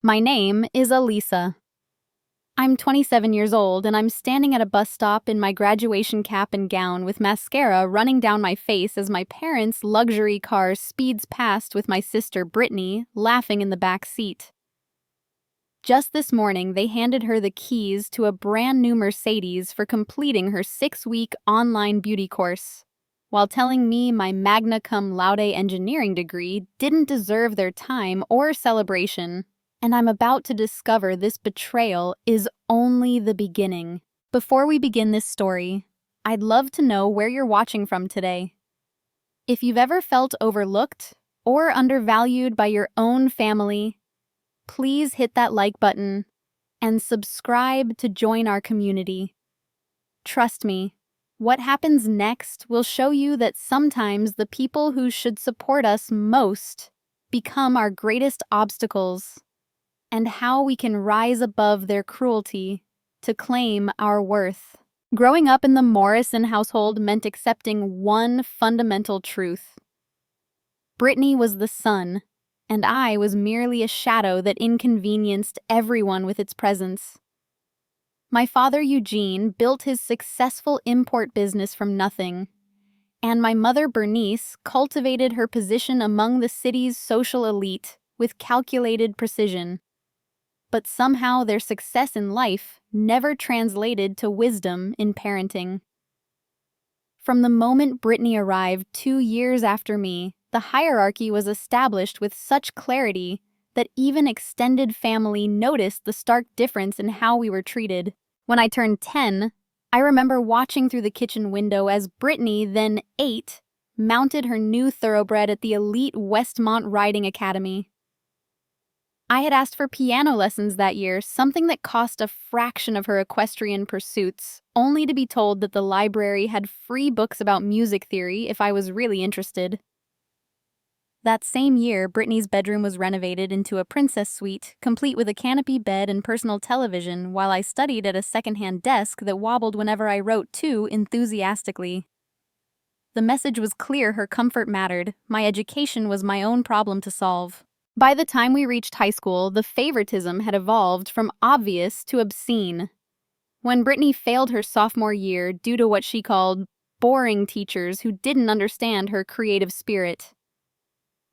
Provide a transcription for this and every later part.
My name is Elisa. I'm 27 years old and I'm standing at a bus stop in my graduation cap and gown with mascara running down my face as my parents' luxury car speeds past with my sister Brittany laughing in the back seat. Just this morning, they handed her the keys to a brand new Mercedes for completing her 6-week online beauty course, while telling me my magna cum laude engineering degree didn't deserve their time or celebration. And I'm about to discover this betrayal is only the beginning. Before we begin this story, I'd love to know where you're watching from today. If you've ever felt overlooked or undervalued by your own family, please hit that like button and subscribe to join our community. Trust me, what happens next will show you that sometimes the people who should support us most become our greatest obstacles, and how we can rise above their cruelty to claim our worth. Growing up in the Morrison household meant accepting one fundamental truth. Brittany was the sun, and I was merely a shadow that inconvenienced everyone with its presence. My father, Eugene, built his successful import business from nothing, and my mother, Bernice, cultivated her position among the city's social elite with calculated precision. But somehow their success in life never translated to wisdom in parenting. From the moment Brittany arrived 2 years after me, the hierarchy was established with such clarity that even extended family noticed the stark difference in how we were treated. When I turned 10, I remember watching through the kitchen window as Brittany, then 8, mounted her new thoroughbred at the elite Westmont Riding Academy. I had asked for piano lessons that year, something that cost a fraction of her equestrian pursuits, only to be told that the library had free books about music theory if I was really interested. That same year, Brittany's bedroom was renovated into a princess suite, complete with a canopy bed and personal television, while I studied at a secondhand desk that wobbled whenever I wrote too enthusiastically. The message was clear: her comfort mattered. My education was my own problem to solve. By the time we reached high school, the favoritism had evolved from obvious to obscene. When Brittany failed her sophomore year due to what she called boring teachers who didn't understand her creative spirit,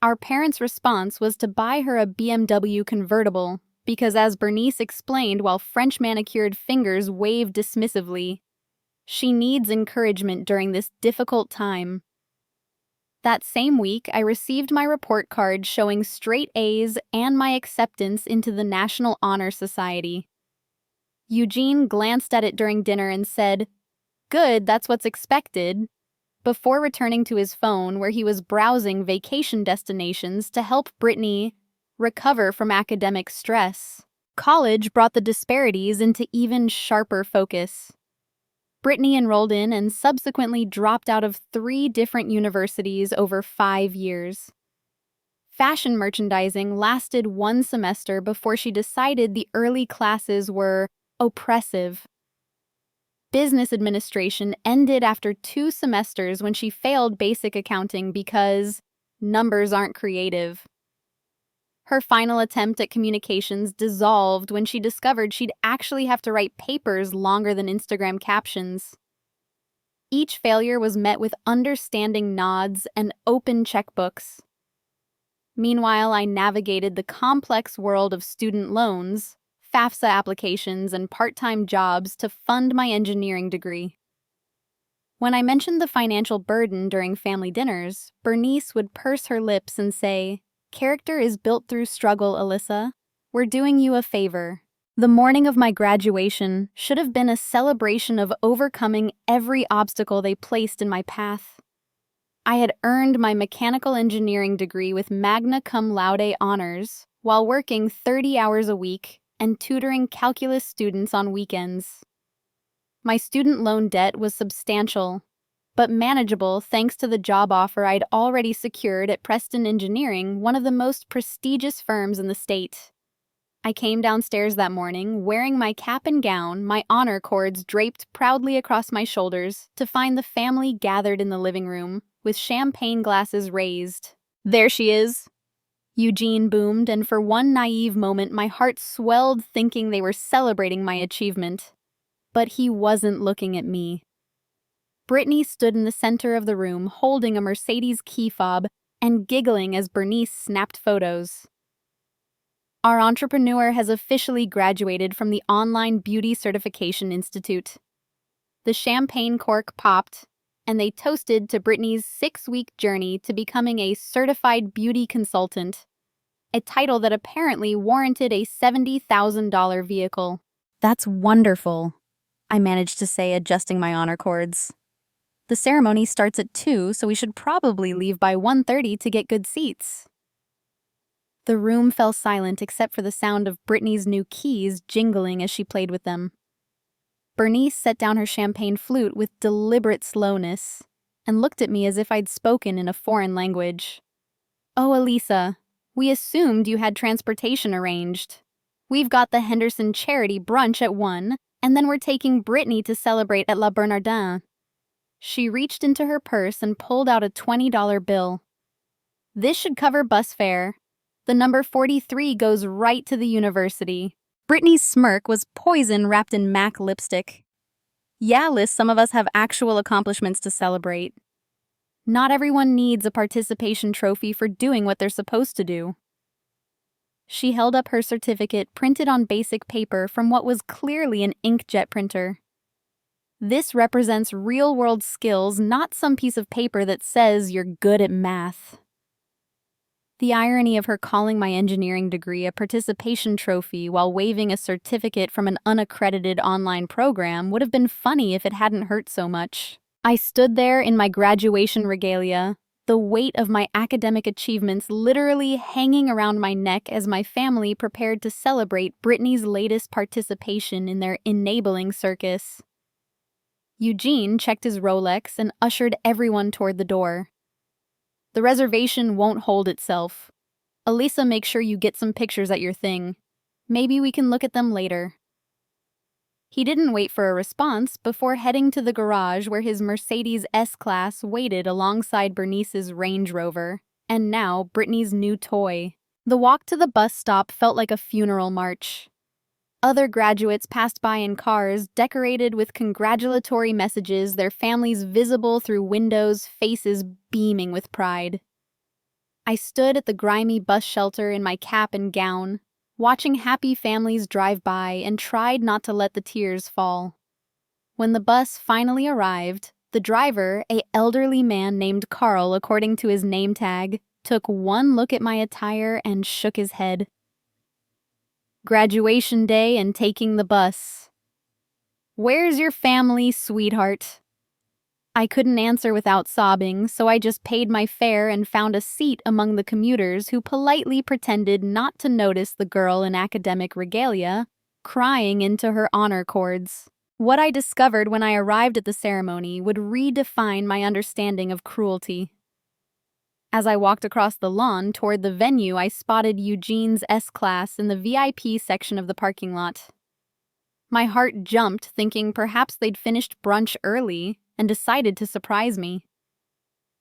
our parents' response was to buy her a BMW convertible because, as Bernice explained while French manicured fingers waved dismissively, she needs encouragement during this difficult time. That same week, I received my report card showing straight A's and my acceptance into the National Honor Society. Eugene glanced at it during dinner and said, "Good, that's what's expected," before returning to his phone where he was browsing vacation destinations to help Brittany recover from academic stress. College brought the disparities into even sharper focus. Brittany enrolled in and subsequently dropped out of 3 different universities over 5 years. Fashion merchandising lasted 1 semester before she decided the early classes were oppressive. Business administration ended after 2 semesters when she failed basic accounting because numbers aren't creative. Her final attempt at communications dissolved when she discovered she'd actually have to write papers longer than Instagram captions. Each failure was met with understanding nods and open checkbooks. Meanwhile, I navigated the complex world of student loans, FAFSA applications, and part-time jobs to fund my engineering degree. When I mentioned the financial burden during family dinners, Bernice would purse her lips and say, "Character is built through struggle, Alyssa. We're doing you a favor." The morning of my graduation should have been a celebration of overcoming every obstacle they placed in my path. I had earned my mechanical engineering degree with magna cum laude honors while working 30 hours a week and tutoring calculus students on weekends. My student loan debt was substantial, but manageable thanks to the job offer I'd already secured at Preston Engineering, one of the most prestigious firms in the state. I came downstairs that morning wearing my cap and gown, my honor cords draped proudly across my shoulders, to find the family gathered in the living room, with champagne glasses raised. "There she is. Eugene boomed, and for one naive moment, my heart swelled thinking they were celebrating my achievement. But he wasn't looking at me. Brittany stood in the center of the room, holding a Mercedes key fob and giggling as Bernice snapped photos. Our entrepreneur has officially graduated from the Online Beauty Certification Institute. The champagne cork popped, and they toasted to Brittany's 6-week journey to becoming a certified beauty consultant, a title that apparently warranted a $70,000 vehicle. That's wonderful, I managed to say, adjusting my honor cords. The ceremony starts at 2, so we should probably leave by 1:30 to get good seats. The room fell silent except for the sound of Brittany's new keys jingling as she played with them. Bernice set down her champagne flute with deliberate slowness and looked at me as if I'd spoken in a foreign language. "Oh, Elisa, we assumed you had transportation arranged. We've got the Henderson charity brunch at 1, and then we're taking Brittany to celebrate at La Bernardin." She reached into her purse and pulled out a $20 bill. "This should cover bus fare. The number 43 goes right to the university." Brittany's smirk was poison wrapped in MAC lipstick. "Yeah, Liz, some of us have actual accomplishments to celebrate. Not everyone needs a participation trophy for doing what they're supposed to do." She held up her certificate printed on basic paper from what was clearly an inkjet printer. "This represents real-world skills, not some piece of paper that says you're good at math." The irony of her calling my engineering degree a participation trophy while waving a certificate from an unaccredited online program would have been funny if it hadn't hurt so much. I stood there in my graduation regalia, the weight of my academic achievements literally hanging around my neck as my family prepared to celebrate Brittany's latest participation in their enabling circus. Eugene checked his Rolex and ushered everyone toward the door. "The reservation won't hold itself. Elisa, make sure you get some pictures at your thing. Maybe we can look at them later." He didn't wait for a response before heading to the garage where his Mercedes S-Class waited alongside Bernice's Range Rover, and now Brittany's new toy. The walk to the bus stop felt like a funeral march. Other graduates passed by in cars decorated with congratulatory messages, their families visible through windows, faces beaming with pride. I stood at the grimy bus shelter in my cap and gown, watching happy families drive by, and tried not to let the tears fall. When the bus finally arrived, the driver, an elderly man named Carl according to his name tag, took one look at my attire and shook his head. "Graduation day and taking the bus. Where's your family, sweetheart?" I couldn't answer without sobbing, so I just paid my fare and found a seat among the commuters who politely pretended not to notice the girl in academic regalia crying into her honor cords. What I discovered when I arrived at the ceremony would redefine my understanding of cruelty. As I walked across the lawn toward the venue, I spotted Eugene's S-Class in the VIP section of the parking lot. My heart jumped, thinking perhaps they'd finished brunch early and decided to surprise me.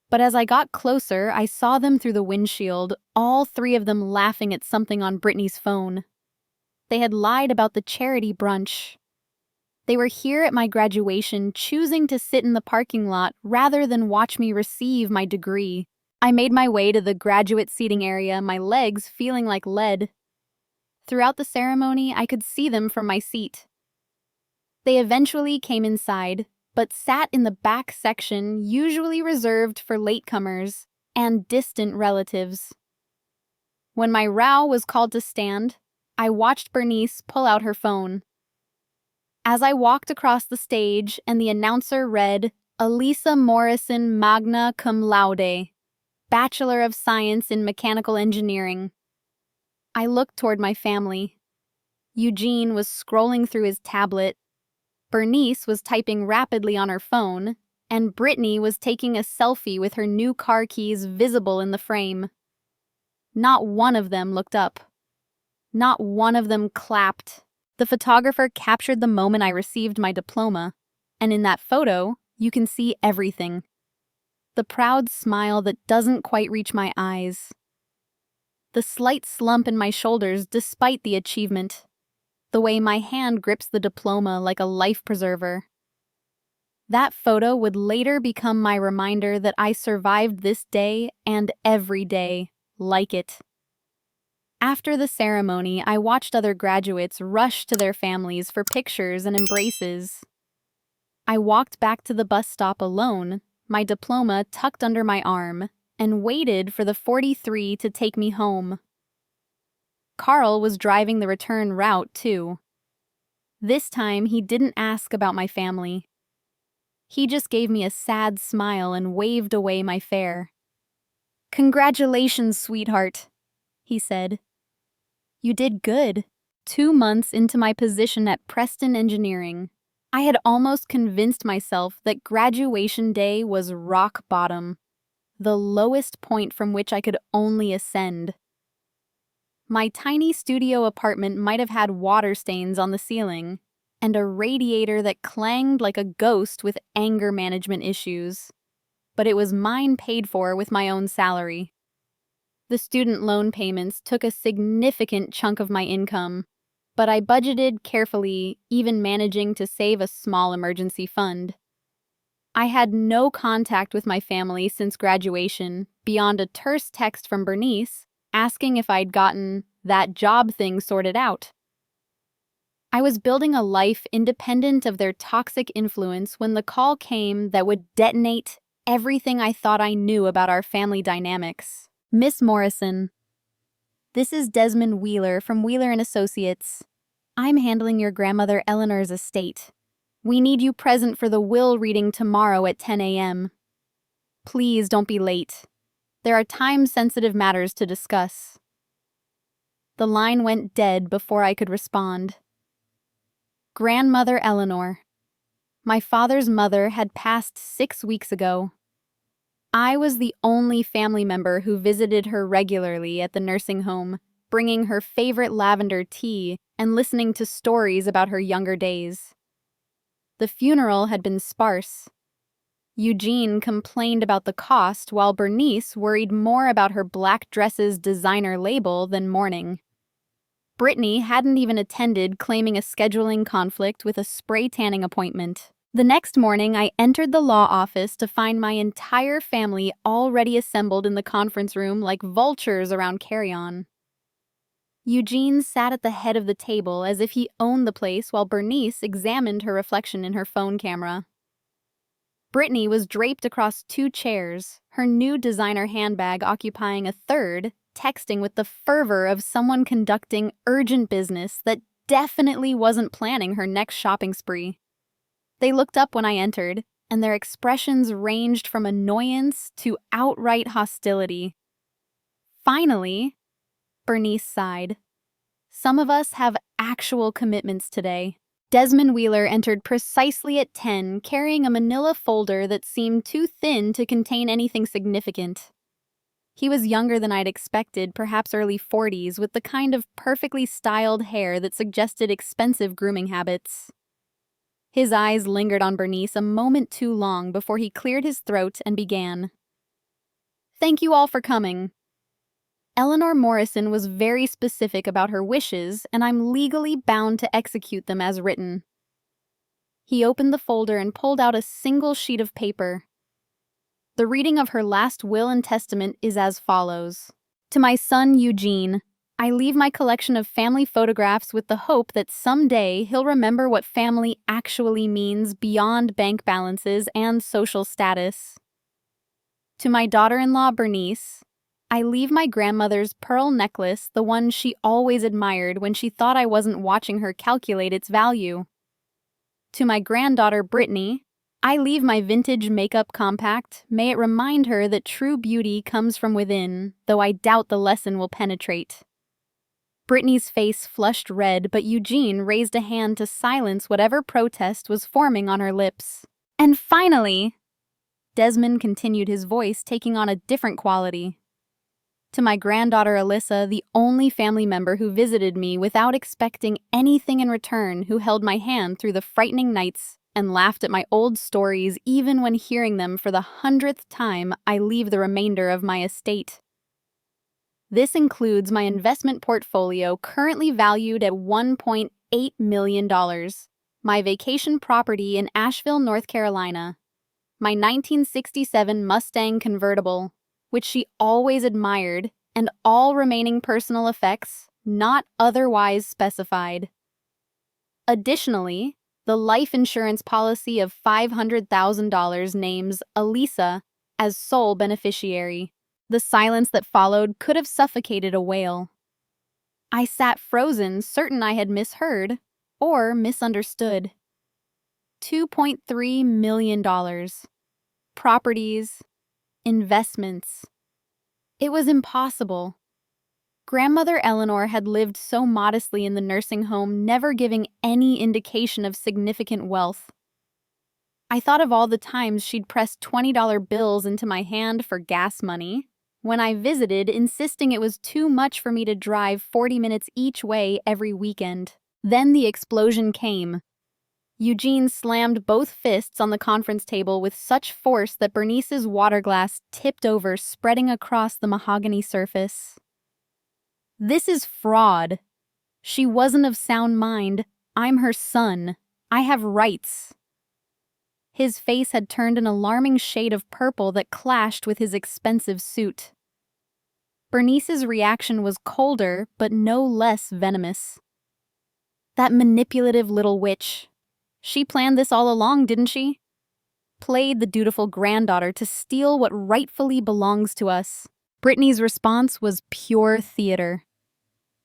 But as I got closer, I saw them through the windshield, all 3 of them laughing at something on Brittany's phone. They had lied about the charity brunch. They were here at my graduation, choosing to sit in the parking lot rather than watch me receive my degree. I made my way to the graduate seating area, my legs feeling like lead. Throughout the ceremony, I could see them from my seat. They eventually came inside, but sat in the back section, usually reserved for latecomers and distant relatives. When my row was called to stand, I watched Bernice pull out her phone. As I walked across the stage and the announcer read, "Elisa Morrison, magna cum laude, Bachelor of Science in Mechanical Engineering," I looked toward my family. Eugene was scrolling through his tablet, Bernice was typing rapidly on her phone, and Brittany was taking a selfie with her new car keys visible in the frame. Not one of them looked up. Not one of them clapped. The photographer captured the moment I received my diploma, and in that photo, you can see everything. The proud smile that doesn't quite reach my eyes. the slight slump in my shoulders despite the achievement, the way my hand grips the diploma like a life preserver. That photo would later become my reminder that I survived this day and every day like it. After the ceremony, I watched other graduates rush to their families for pictures and embraces. I walked back to the bus stop alone, my diploma tucked under my arm, and waited for the 43 to take me home. Carl was driving the return route, too. This time, he didn't ask about my family. He just gave me a sad smile and waved away my fare. "Congratulations, sweetheart," he said. "You did good." 2 months into my position at Preston Engineering, I had almost convinced myself that graduation day was rock bottom, the lowest point from which I could only ascend. My tiny studio apartment might have had water stains on the ceiling and a radiator that clanged like a ghost with anger management issues, but it was mine paid for with my own salary. The student loan payments took a significant chunk of my income, but I budgeted carefully, even managing to save a small emergency fund. I had no contact with my family since graduation, beyond a terse text from Bernice asking if I'd gotten that job thing sorted out. I was building a life independent of their toxic influence when the call came that would detonate everything I thought I knew about our family dynamics. "Miss Morrison, this is Desmond Wheeler from Wheeler & Associates. I'm handling your grandmother Eleanor's estate. We need you present for the will reading tomorrow at 10 a.m. Please don't be late. There are time-sensitive matters to discuss." The line went dead before I could respond. Grandmother Eleanor. My father's mother had passed 6 weeks ago. I was the only family member who visited her regularly at the nursing home, bringing her favorite lavender tea and listening to stories about her younger days. The funeral had been sparse. Eugene complained about the cost while Bernice worried more about her black dress's designer label than mourning. Brittany hadn't even attended, claiming a scheduling conflict with a spray tanning appointment. The next morning, I entered the law office to find my entire family already assembled in the conference room like vultures around carry-on. Eugene sat at the head of the table as if he owned the place while Bernice examined her reflection in her phone camera. Brittany was draped across 2 chairs, her new designer handbag occupying a third, texting with the fervor of someone conducting urgent business that definitely wasn't planning her next shopping spree. They looked up when I entered, and their expressions ranged from annoyance to outright hostility. "Finally," Bernice sighed. "Some of us have actual commitments today." Desmond Wheeler entered precisely at 10, carrying a manila folder that seemed too thin to contain anything significant. He was younger than I'd expected, perhaps early 40s, with the kind of perfectly styled hair that suggested expensive grooming habits. His eyes lingered on Bernice a moment too long before he cleared his throat and began. "Thank you all for coming. Eleanor Morrison was very specific about her wishes, and I'm legally bound to execute them as written." He opened the folder and pulled out a single sheet of paper. The reading of her last will and testament is as follows. "To my son Eugene, I leave my collection of family photographs with the hope that someday he'll remember what family actually means beyond bank balances and social status. To my daughter-in-law Bernice, I leave my grandmother's pearl necklace, the one she always admired when she thought I wasn't watching her calculate its value. To my granddaughter Brittany, I leave my vintage makeup compact. May it remind her that true beauty comes from within, though I doubt the lesson will penetrate." Brittany's face flushed red, but Eugene raised a hand to silence whatever protest was forming on her lips. "And finally," Desmond continued, his voice taking on a different quality, "to my granddaughter Alyssa, the only family member who visited me without expecting anything in return, who held my hand through the frightening nights and laughed at my old stories even when hearing them for the 100th time, I leave the remainder of my estate." This includes my investment portfolio currently valued at $1.8 million, my vacation property in Asheville, North Carolina, my 1967 Mustang convertible, which she always admired, and all remaining personal effects not otherwise specified. Additionally, the life insurance policy of $500,000 names Elisa as sole beneficiary. The silence that followed could have suffocated a whale. I sat frozen, certain I had misheard or misunderstood. $2.3 million. Properties, investments. It was impossible. Grandmother Eleanor had lived so modestly in the nursing home, never giving any indication of significant wealth. I thought of all the times she'd pressed $20 bills into my hand for gas money when I visited, insisting it was too much for me to drive 40 minutes each way every weekend. Then the explosion came. Eugene slammed both fists on the conference table with such force that Bernice's water glass tipped over, spreading across the mahogany surface. This is fraud. She wasn't of sound mind. I'm her son. I have rights. His face had turned an alarming shade of purple that clashed with his expensive suit. Bernice's reaction was colder, but no less venomous. That manipulative little witch. She planned this all along, didn't she? Played the dutiful granddaughter to steal what rightfully belongs to us. Brittany's response was pure theater.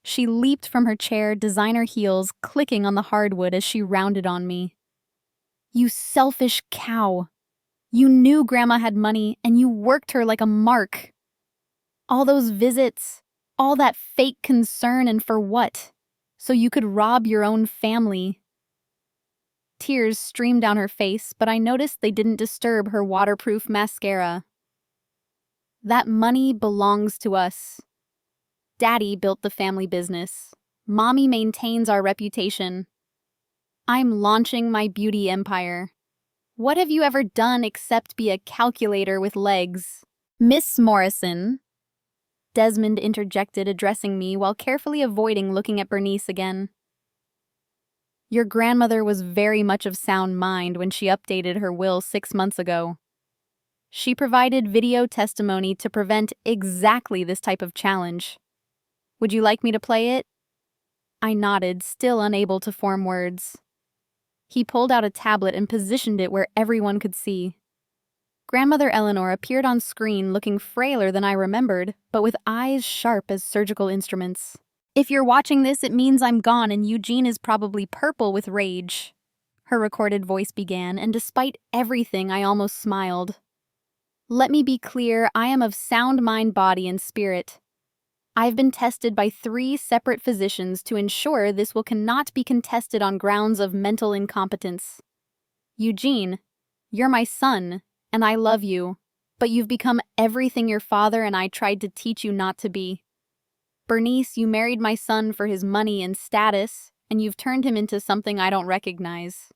She leaped from her chair, designer heels clicking on the hardwood as she rounded on me. You selfish cow. You knew Grandma had money, and you worked her like a mark. All those visits, all that fake concern, and for what? So you could rob your own family. Tears streamed down her face, but I noticed they didn't disturb her waterproof mascara. That money belongs to us. Daddy built the family business. Mommy maintains our reputation. I'm launching my beauty empire. What have you ever done except be a calculator with legs? Miss Morrison, Desmond interjected, addressing me while carefully avoiding looking at Bernice again. Your grandmother was very much of sound mind when she updated her will 6 months ago. She provided video testimony to prevent exactly this type of challenge. Would you like me to play it? I nodded, still unable to form words. He pulled out a tablet and positioned it where everyone could see. Grandmother Eleanor appeared on screen looking frailer than I remembered, but with eyes sharp as surgical instruments. If you're watching this, it means I'm gone and Eugene is probably purple with rage. Her recorded voice began, and despite everything, I almost smiled. Let me be clear, I am of sound mind, body, and spirit. I've been tested by 3 separate physicians to ensure this will cannot be contested on grounds of mental incompetence. Eugene, you're my son, and I love you, but you've become everything your father and I tried to teach you not to be. Bernice, you married my son for his money and status, and you've turned him into something I don't recognize.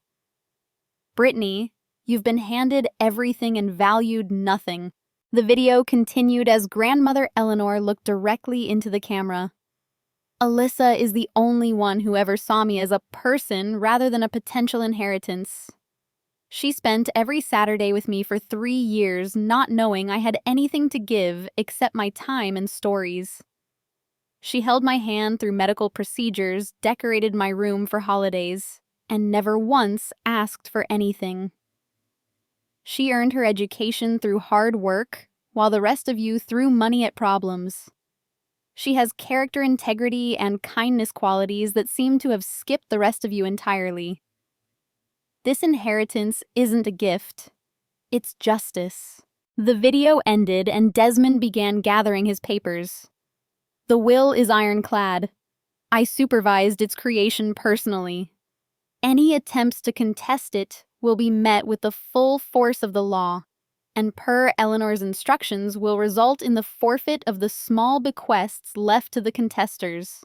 Brittany, you've been handed everything and valued nothing. The video continued as Grandmother Eleanor looked directly into the camera. Alyssa is the only one who ever saw me as a person rather than a potential inheritance. She spent every Saturday with me for 3 years, not knowing I had anything to give except my time and stories. She held my hand through medical procedures, decorated my room for holidays, and never once asked for anything. She earned her education through hard work, while the rest of you threw money at problems. She has character integrity and kindness qualities that seem to have skipped the rest of you entirely. This inheritance isn't a gift. It's justice. The video ended and Desmond began gathering his papers. The will is ironclad. I supervised its creation personally. Any attempts to contest it will be met with the full force of the law, and per Eleanor's instructions will result in the forfeit of the small bequests left to the contesters.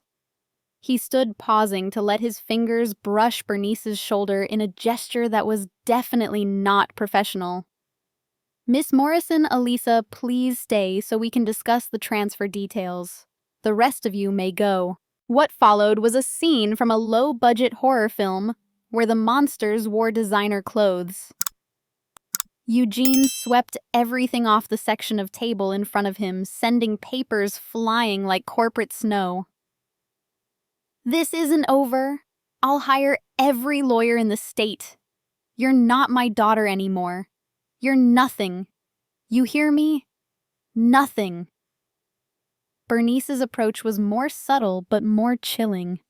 He stood pausing to let his fingers brush Bernice's shoulder in a gesture that was definitely not professional. Miss Morrison, Elisa, please stay so we can discuss the transfer details. The rest of you may go. What followed was a scene from a low-budget horror film where the monsters wore designer clothes. Eugene swept everything off the section of table in front of him, sending papers flying like corporate snow. This isn't over. I'll hire every lawyer in the state. You're not my daughter anymore. You're nothing. You hear me? Nothing. Bernice's approach was more subtle but more chilling.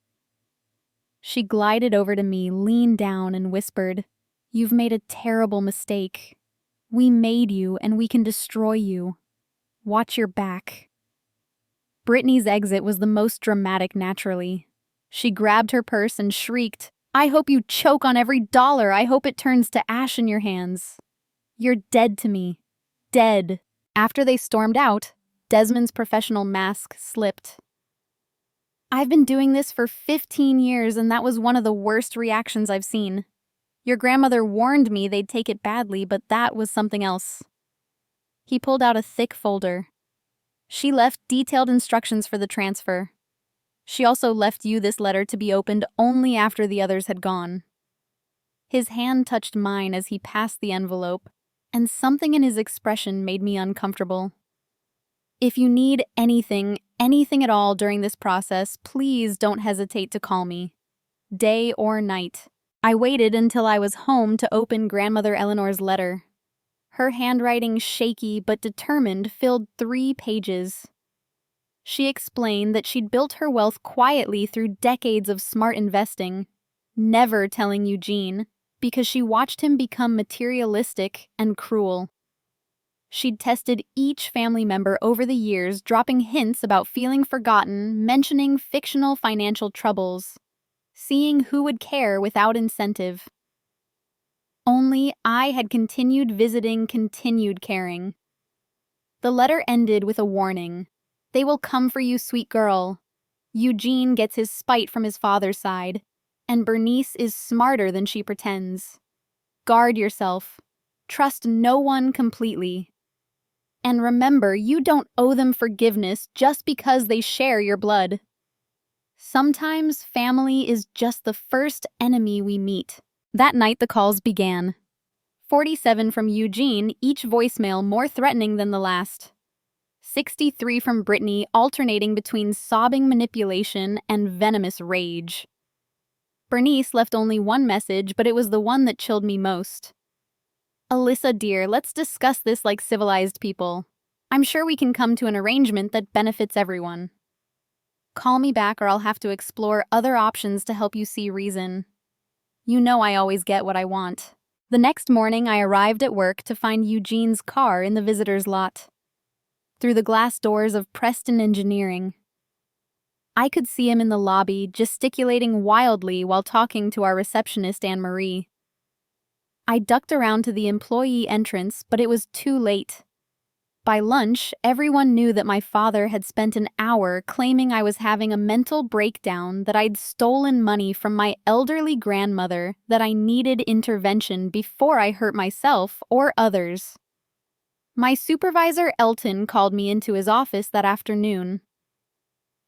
She glided over to me, leaned down, and whispered, "You've made a terrible mistake. We made you, and we can destroy you. Watch your back." Brittany's exit was the most dramatic naturally. She grabbed her purse and shrieked, "I hope you choke on every dollar. I hope it turns to ash in your hands. You're dead to me. Dead." After they stormed out, Desmond's professional mask slipped. "I've been doing this for 15 years, and that was one of the worst reactions I've seen. Your grandmother warned me they'd take it badly, but that was something else." He pulled out a thick folder. "She left detailed instructions for the transfer. She also left you this letter to be opened only after the others had gone." His hand touched mine as he passed the envelope, and something in his expression made me uncomfortable. "If you need anything at all during this process, please don't hesitate to call me, day or night." I waited until I was home to open Grandmother Eleanor's letter. Her handwriting, shaky but determined, filled 3 pages. She explained that she'd built her wealth quietly through decades of smart investing, never telling Eugene, because she watched him become materialistic and cruel. She'd tested each family member over the years, dropping hints about feeling forgotten, mentioning fictional financial troubles, seeing who would care without incentive. Only I had continued visiting, continued caring. The letter ended with a warning. "They will come for you, sweet girl. Eugene gets his spite from his father's side, and Bernice is smarter than she pretends. Guard yourself. Trust no one completely. And remember, you don't owe them forgiveness just because they share your blood. Sometimes family is just the first enemy we meet." That night the calls began. 47 from Eugene, each voicemail more threatening than the last. 63 from Brittany, alternating between sobbing manipulation and venomous rage. Bernice left only one message, but it was the one that chilled me most. "Alyssa, dear, let's discuss this like civilized people. I'm sure we can come to an arrangement that benefits everyone. Call me back or I'll have to explore other options to help you see reason. You know I always get what I want." The next morning, I arrived at work to find Eugene's car in the visitor's lot. Through the glass doors of Preston Engineering, I could see him in the lobby, gesticulating wildly while talking to our receptionist, Anne-Marie. I ducked around to the employee entrance, but it was too late. By lunch, everyone knew that my father had spent an hour claiming I was having a mental breakdown, that I'd stolen money from my elderly grandmother, that I needed intervention before I hurt myself or others. My supervisor, Elton, called me into his office that afternoon.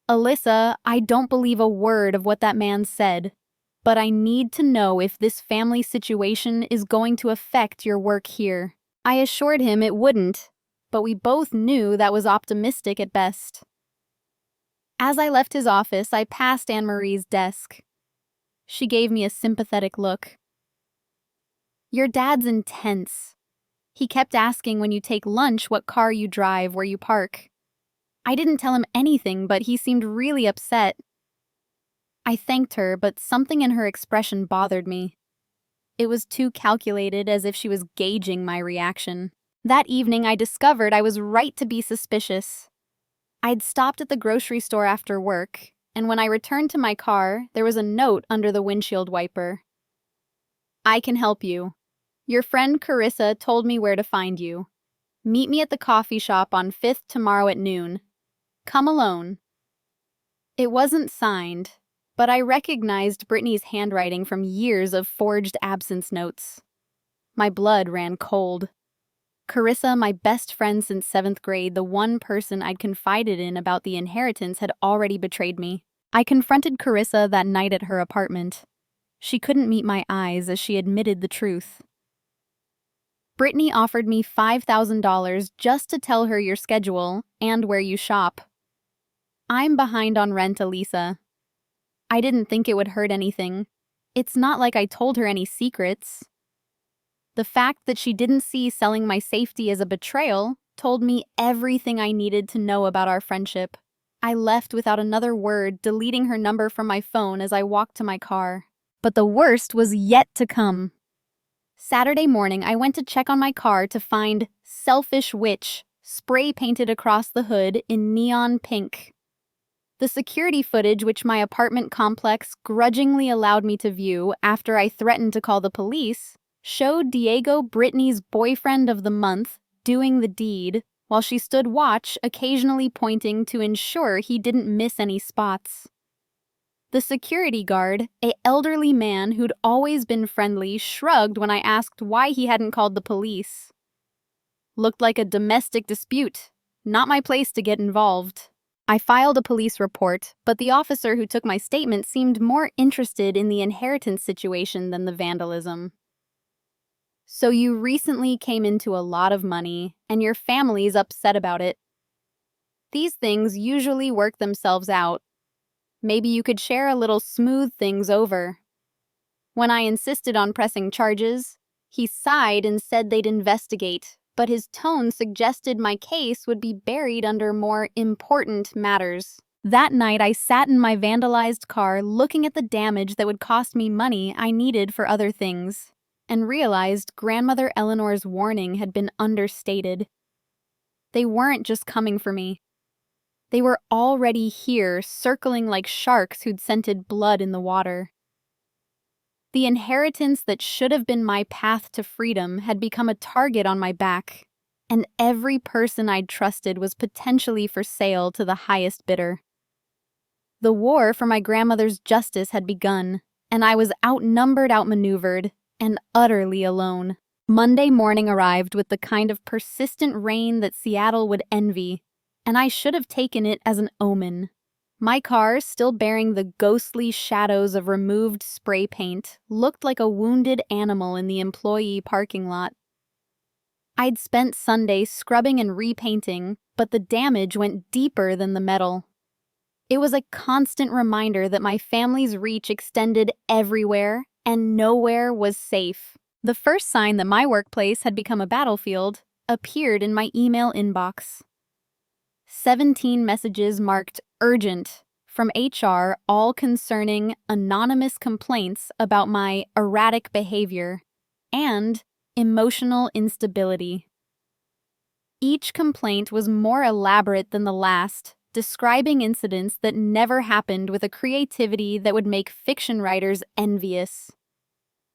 "Alyssa, I don't believe a word of what that man said, but I need to know if this family situation is going to affect your work here." I assured him it wouldn't, but we both knew that was optimistic at best. As I left his office, I passed Anne-Marie's desk. She gave me a sympathetic look. "Your dad's intense. He kept asking when you take lunch what car you drive, where you park. I didn't tell him anything, but he seemed really upset." I thanked her, but something in her expression bothered me. It was too calculated, as if she was gauging my reaction. That evening, I discovered I was right to be suspicious. I'd stopped at the grocery store after work, and when I returned to my car, there was a note under the windshield wiper. "I can help you. Your friend Carissa told me where to find you. Meet me at the coffee shop on 5th tomorrow at noon. Come alone." It wasn't signed, but I recognized Brittany's handwriting from years of forged absence notes. My blood ran cold. Carissa, my best friend since 7th grade, the one person I'd confided in about the inheritance, had already betrayed me. I confronted Carissa that night at her apartment. She couldn't meet my eyes as she admitted the truth. Brittany offered me $5,000 just to tell her your schedule and where you shop. I'm behind on rent, Elisa. I didn't think it would hurt anything. It's not like I told her any secrets. The fact that she didn't see selling my safety as a betrayal told me everything I needed to know about our friendship. I left without another word, deleting her number from my phone as I walked to my car. But the worst was yet to come. Saturday morning, I went to check on my car to find "Selfish Witch" spray painted across the hood in neon pink. The security footage, which my apartment complex grudgingly allowed me to view after I threatened to call the police, showed Diego, Brittany's boyfriend of the month, doing the deed, while she stood watch, occasionally pointing to ensure he didn't miss any spots. The security guard, an elderly man who'd always been friendly, shrugged when I asked why he hadn't called the police. Looked like a domestic dispute. Not my place to get involved. I filed a police report, but the officer who took my statement seemed more interested in the inheritance situation than the vandalism. So you recently came into a lot of money, and your family's upset about it. These things usually work themselves out. Maybe you could share a little, smooth things over. When I insisted on pressing charges, he sighed and said they'd investigate, but his tone suggested my case would be buried under more important matters. That night, I sat in my vandalized car looking at the damage that would cost me money I needed for other things, and realized Grandmother Eleanor's warning had been understated. They weren't just coming for me. They were already here, circling like sharks who'd scented blood in the water. The inheritance that should have been my path to freedom had become a target on my back, and every person I'd trusted was potentially for sale to the highest bidder. The war for my grandmother's justice had begun, and I was outmaneuvered, and utterly alone. Monday morning arrived with the kind of persistent rain that Seattle would envy, and I should have taken it as an omen. My car, still bearing the ghostly shadows of removed spray paint, looked like a wounded animal in the employee parking lot. I'd spent Sunday scrubbing and repainting, but the damage went deeper than the metal. It was a constant reminder that my family's reach extended everywhere, and nowhere was safe. The first sign that my workplace had become a battlefield appeared in my email inbox. 17 messages marked urgent from HR, all concerning anonymous complaints about my erratic behavior and emotional instability. Each complaint was more elaborate than the last, describing incidents that never happened with a creativity that would make fiction writers envious.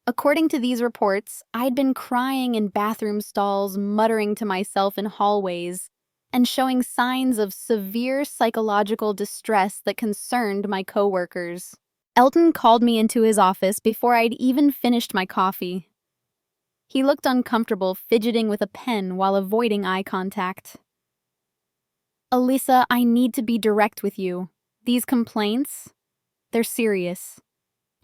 According to these reports, I'd been crying in bathroom stalls, muttering to myself in hallways, and showing signs of severe psychological distress that concerned my coworkers. Elton called me into his office before I'd even finished my coffee. He looked uncomfortable, fidgeting with a pen while avoiding eye contact. "Elisa, I need to be direct with you. These complaints, they're serious.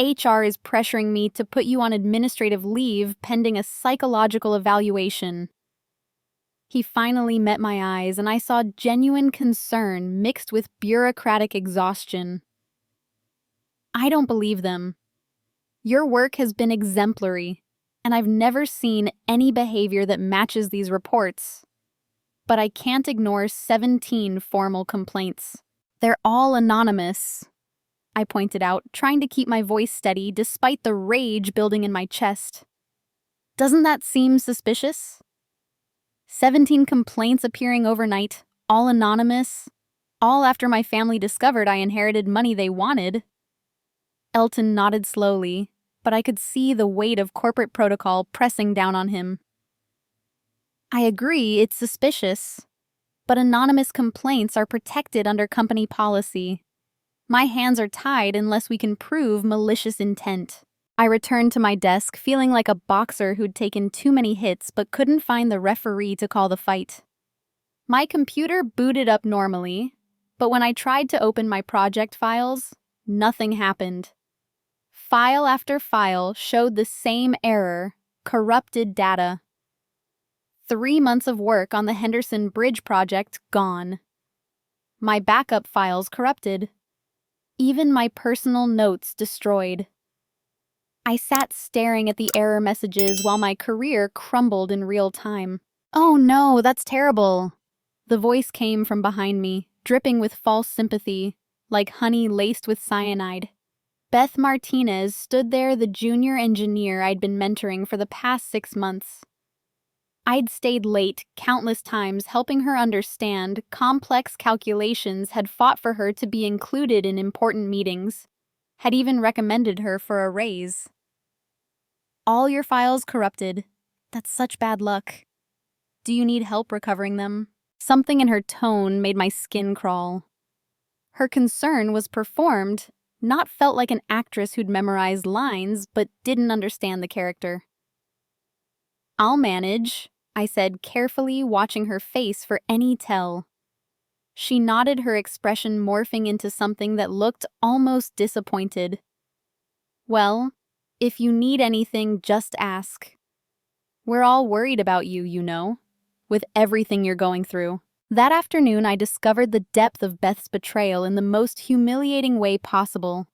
HR is pressuring me to put you on administrative leave pending a psychological evaluation." He finally met my eyes, and I saw genuine concern mixed with bureaucratic exhaustion. "I don't believe them. Your work has been exemplary, and I've never seen any behavior that matches these reports. But I can't ignore 17 formal complaints. They're all anonymous," I pointed out, trying to keep my voice steady despite the rage building in my chest. "Doesn't that seem suspicious? 17 complaints appearing overnight, all anonymous, all after my family discovered I inherited money they wanted." Elton nodded slowly, but I could see the weight of corporate protocol pressing down on him. "I agree, it's suspicious, but anonymous complaints are protected under company policy. My hands are tied unless we can prove malicious intent." I returned to my desk feeling like a boxer who'd taken too many hits but couldn't find the referee to call the fight. My computer booted up normally, but when I tried to open my project files, nothing happened. File after file showed the same error: corrupted data. 3 months of work on the Henderson Bridge project gone. My backup files corrupted. Even my personal notes destroyed. I sat staring at the error messages while my career crumbled in real time. "Oh no, that's terrible." The voice came from behind me, dripping with false sympathy, like honey laced with cyanide. Beth Martinez stood there, the junior engineer I'd been mentoring for the past 6 months. I'd stayed late countless times helping her understand complex calculations, had fought for her to be included in important meetings, had even recommended her for a raise. "All your files corrupted. That's such bad luck. Do you need help recovering them?" Something in her tone made my skin crawl. Her concern was performed, not felt like an actress who'd memorized lines but didn't understand the character. "I'll manage," I said, carefully watching her face for any tell. She nodded, her expression morphing into something that looked almost disappointed. "Well, if you need anything, just ask. We're all worried about you, you know, with everything you're going through." That afternoon, I discovered the depth of Beth's betrayal in the most humiliating way possible.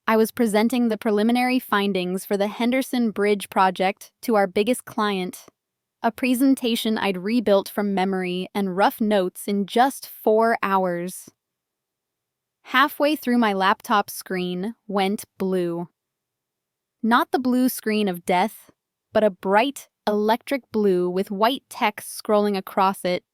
I was presenting the preliminary findings for the Henderson Bridge project to our biggest client, a presentation I'd rebuilt from memory and rough notes in just 4 hours. Halfway through, my laptop screen went blue. Not the blue screen of death, but a bright, electric blue with white text scrolling across it.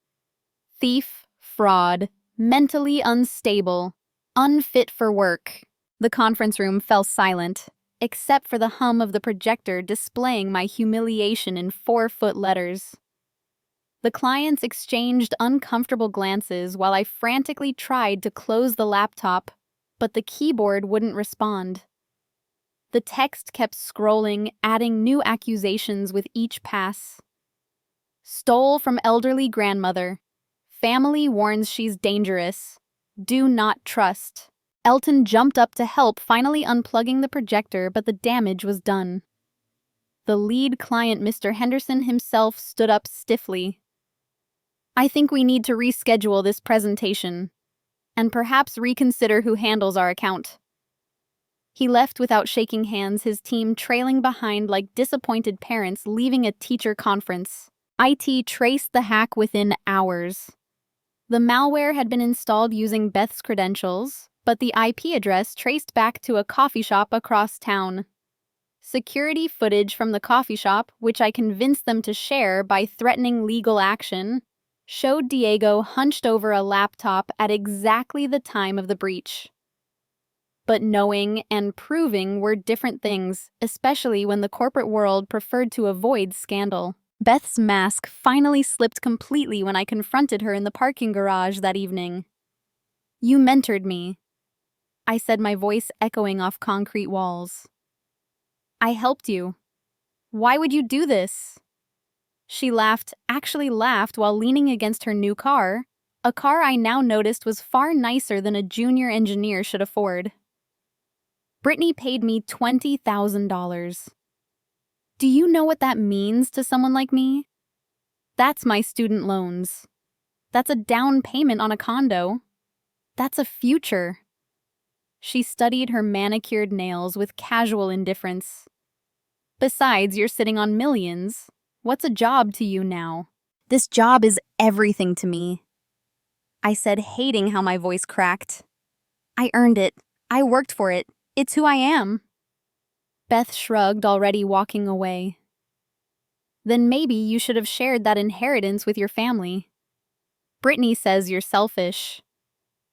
"Thief, fraud, mentally unstable, unfit for work." The conference room fell silent, except for the hum of the projector displaying my humiliation in 4-foot letters. The clients exchanged uncomfortable glances while I frantically tried to close the laptop, but the keyboard wouldn't respond. The text kept scrolling, adding new accusations with each pass. "Stole from elderly grandmother. Family warns she's dangerous. Do not trust." Elton jumped up to help, finally unplugging the projector, but the damage was done. The lead client, Mr. Henderson himself, stood up stiffly. "I think we need to reschedule this presentation, and perhaps reconsider who handles our account." He left without shaking hands, his team trailing behind like disappointed parents leaving a teacher conference. IT traced the hack within hours. The malware had been installed using Beth's credentials, but the IP address traced back to a coffee shop across town. Security footage from the coffee shop, which I convinced them to share by threatening legal action, showed Diego hunched over a laptop at exactly the time of the breach. But knowing and proving were different things, especially when the corporate world preferred to avoid scandal. Beth's mask finally slipped completely when I confronted her in the parking garage that evening. "You mentored me," I said, my voice echoing off concrete walls. "I helped you. Why would you do this?" She laughed, actually laughed while leaning against her new car, a car I now noticed was far nicer than a junior engineer should afford. "Brittany paid me $20,000. Do you know what that means to someone like me? That's my student loans. That's a down payment on a condo. That's a future." She studied her manicured nails with casual indifference. "Besides, you're sitting on millions. What's a job to you now?" "This job is everything to me," I said, hating how my voice cracked. "I earned it. I worked for it. It's who I am." Beth shrugged, already walking away. "Then maybe you should have shared that inheritance with your family. Brittany says you're selfish.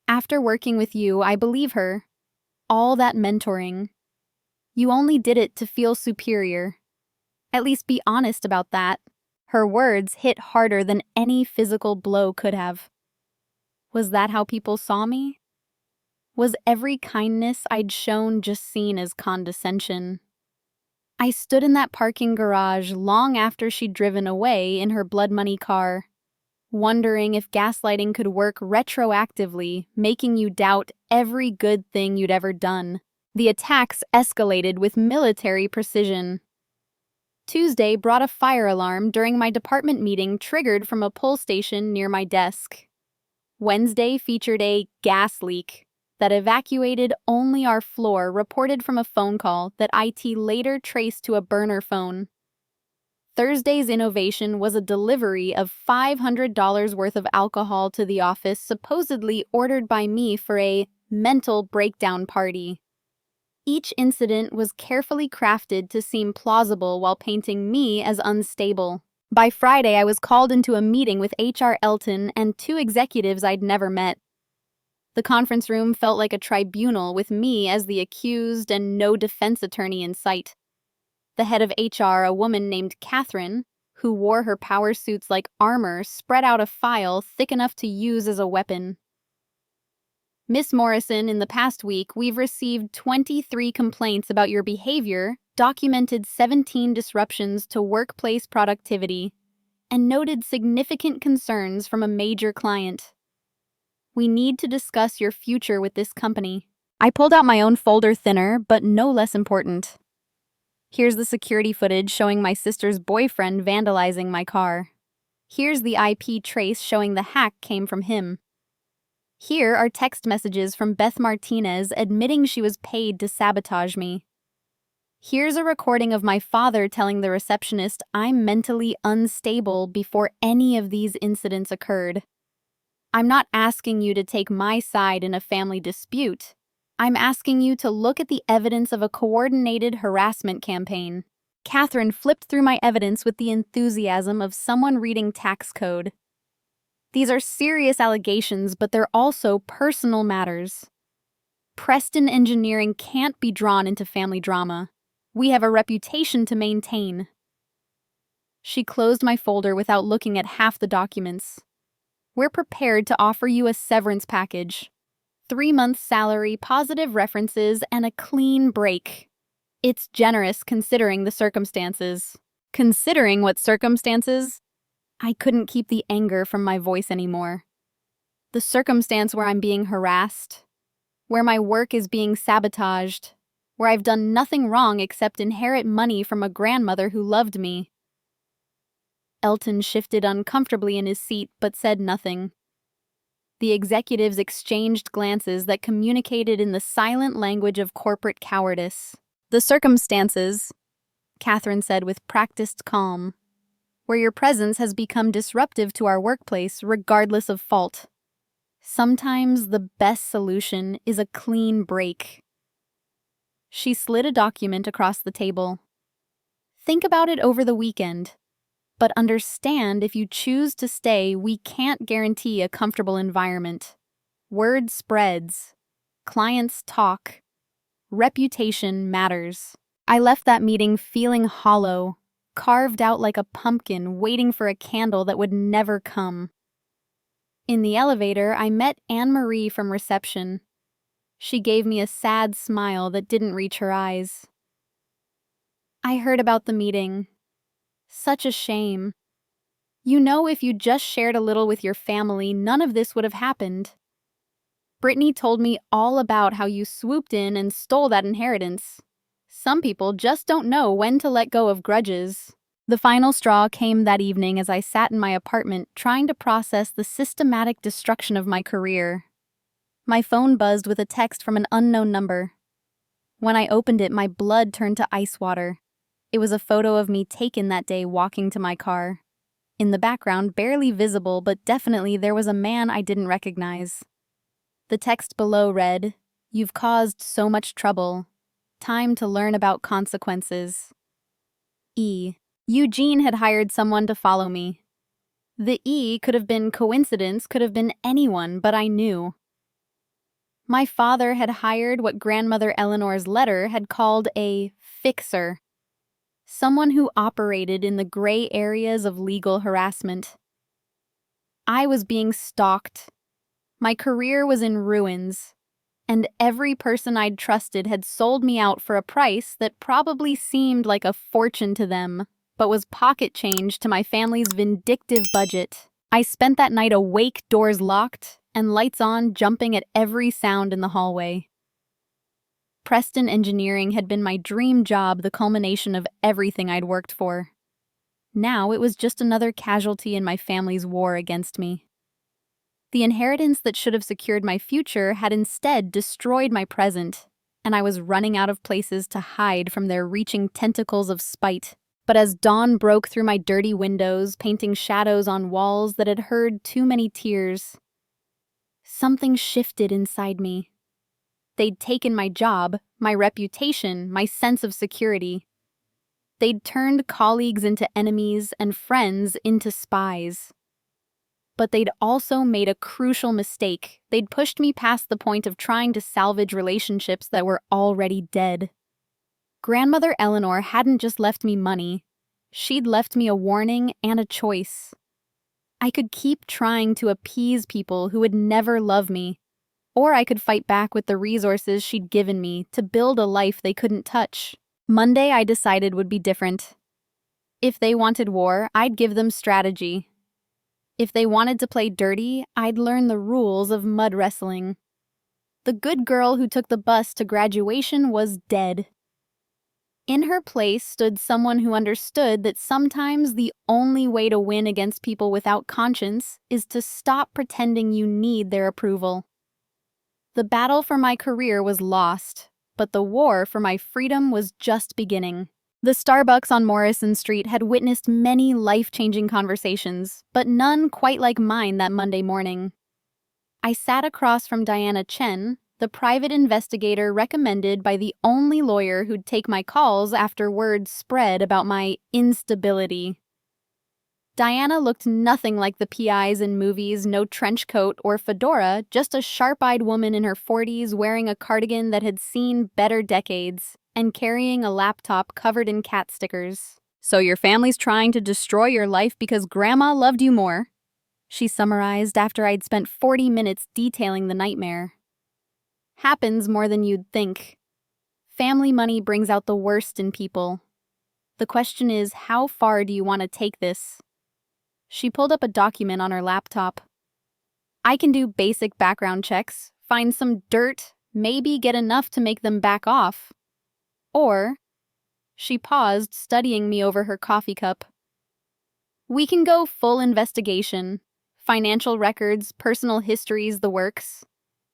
After working with you, I believe her. All that mentoring. You only did it to feel superior. At least be honest about that." Her words hit harder than any physical blow could have. Was that how people saw me? Was every kindness I'd shown just seen as condescension? I stood in that parking garage long after she'd driven away in her blood money car, wondering if gaslighting could work retroactively, making you doubt every good thing you'd ever done. The attacks escalated with military precision. Tuesday brought a fire alarm during my department meeting triggered from a pull station near my desk. Wednesday featured a gas leak that evacuated only our floor, reported from a phone call that IT later traced to a burner phone. Thursday's innovation was a delivery of $500 worth of alcohol to the office, supposedly ordered by me for a mental breakdown party. Each incident was carefully crafted to seem plausible while painting me as unstable. By Friday, I was called into a meeting with HR Elton and two executives I'd never met. The conference room felt like a tribunal with me as the accused and no defense attorney in sight. The head of HR, a woman named Catherine, who wore her power suits like armor, spread out a file thick enough to use as a weapon. Miss Morrison, in the past week, we've received 23 complaints about your behavior, documented 17 disruptions to workplace productivity, and noted significant concerns from a major client. We need to discuss your future with this company. I pulled out my own folder, thinner, but no less important. Here's the security footage showing my sister's boyfriend vandalizing my car. Here's the IP trace showing the hack came from him. Here are text messages from Beth Martinez admitting she was paid to sabotage me. Here's a recording of my father telling the receptionist I'm mentally unstable before any of these incidents occurred. I'm not asking you to take my side in a family dispute. I'm asking you to look at the evidence of a coordinated harassment campaign. Catherine flipped through my evidence with the enthusiasm of someone reading tax code. These are serious allegations, but they're also personal matters. Preston Engineering can't be drawn into family drama. We have a reputation to maintain. She closed my folder without looking at half the documents. We're prepared to offer you a severance package. 3 months' salary, positive references, and a clean break. It's generous considering the circumstances. Considering what circumstances? I couldn't keep the anger from my voice anymore. The circumstance where I'm being harassed, where my work is being sabotaged, where I've done nothing wrong except inherit money from a grandmother who loved me. Elton shifted uncomfortably in his seat but said nothing. The executives exchanged glances that communicated in the silent language of corporate cowardice. The circumstances, Catherine said with practiced calm, where your presence has become disruptive to our workplace regardless of fault. Sometimes the best solution is a clean break. She slid a document across the table. Think about it over the weekend. But understand, if you choose to stay, we can't guarantee a comfortable environment. Word spreads. Clients talk. Reputation matters. I left that meeting feeling hollow, carved out like a pumpkin, waiting for a candle that would never come. In the elevator, I met Anne-Marie from reception. She gave me a sad smile that didn't reach her eyes. I heard about the meeting. Such a shame. You know, if you just shared a little with your family, none of this would have happened. Brittany told me all about how you swooped in and stole that inheritance. Some people just don't know when to let go of grudges. The final straw came that evening as I sat in my apartment trying to process the systematic destruction of my career. My phone buzzed with a text from an unknown number. When I opened it, my blood turned to ice water. It was a photo of me taken that day walking to my car. In the background, barely visible, but definitely there was a man I didn't recognize. The text below read, "You've caused so much trouble. Time to learn about consequences." E. Eugene had hired someone to follow me. The E could have been coincidence, could have been anyone, but I knew. My father had hired what grandmother Eleanor's letter had called a fixer. Someone who operated in the gray areas of legal harassment. I was being stalked. My career was in ruins. and every person I'd trusted had sold me out for a price that probably seemed like a fortune to them, but was pocket change to my family's vindictive budget. I spent that night awake, doors locked, and lights on, jumping at every sound in the hallway. Preston Engineering had been my dream job, the culmination of everything I'd worked for. Now it was just another casualty in my family's war against me. The inheritance that should have secured my future had instead destroyed my present, and I was running out of places to hide from their reaching tentacles of spite. But as dawn broke through my dirty windows, painting shadows on walls that had heard too many tears, something shifted inside me. They'd taken my job, my reputation, my sense of security. They'd turned colleagues into enemies and friends into spies. But they'd also made a crucial mistake. They'd pushed me past the point of trying to salvage relationships that were already dead. Grandmother Eleanor hadn't just left me money. She'd left me a warning and a choice. I could keep trying to appease people who would never love me, or I could fight back with the resources she'd given me to build a life they couldn't touch. Monday, I decided, would be different. If they wanted war, I'd give them strategy. If they wanted to play dirty, I'd learn the rules of mud wrestling. The good girl who took the bus to graduation was dead. In her place stood someone who understood that sometimes the only way to win against people without conscience is to stop pretending you need their approval. The battle for my career was lost, but the war for my freedom was just beginning. The Starbucks on Morrison Street had witnessed many life-changing conversations, but none quite like mine that Monday morning. I sat across from Diana Chen, the private investigator recommended by the only lawyer who'd take my calls after word spread about my instability. Diana looked nothing like the PIs in movies, no trench coat or fedora, just a sharp-eyed woman in her 40s wearing a cardigan that had seen better decades and carrying a laptop covered in cat stickers. "So your family's trying to destroy your life because Grandma loved you more," she summarized after I'd spent 40 minutes detailing the nightmare. "Happens more than you'd think. Family money brings out the worst in people. The question is, how far do you want to take this?" She pulled up a document on her laptop. "I can do basic background checks, find some dirt, maybe get enough to make them back off. Or," she paused, studying me over her coffee cup, "we can go full investigation, financial records, personal histories, the works.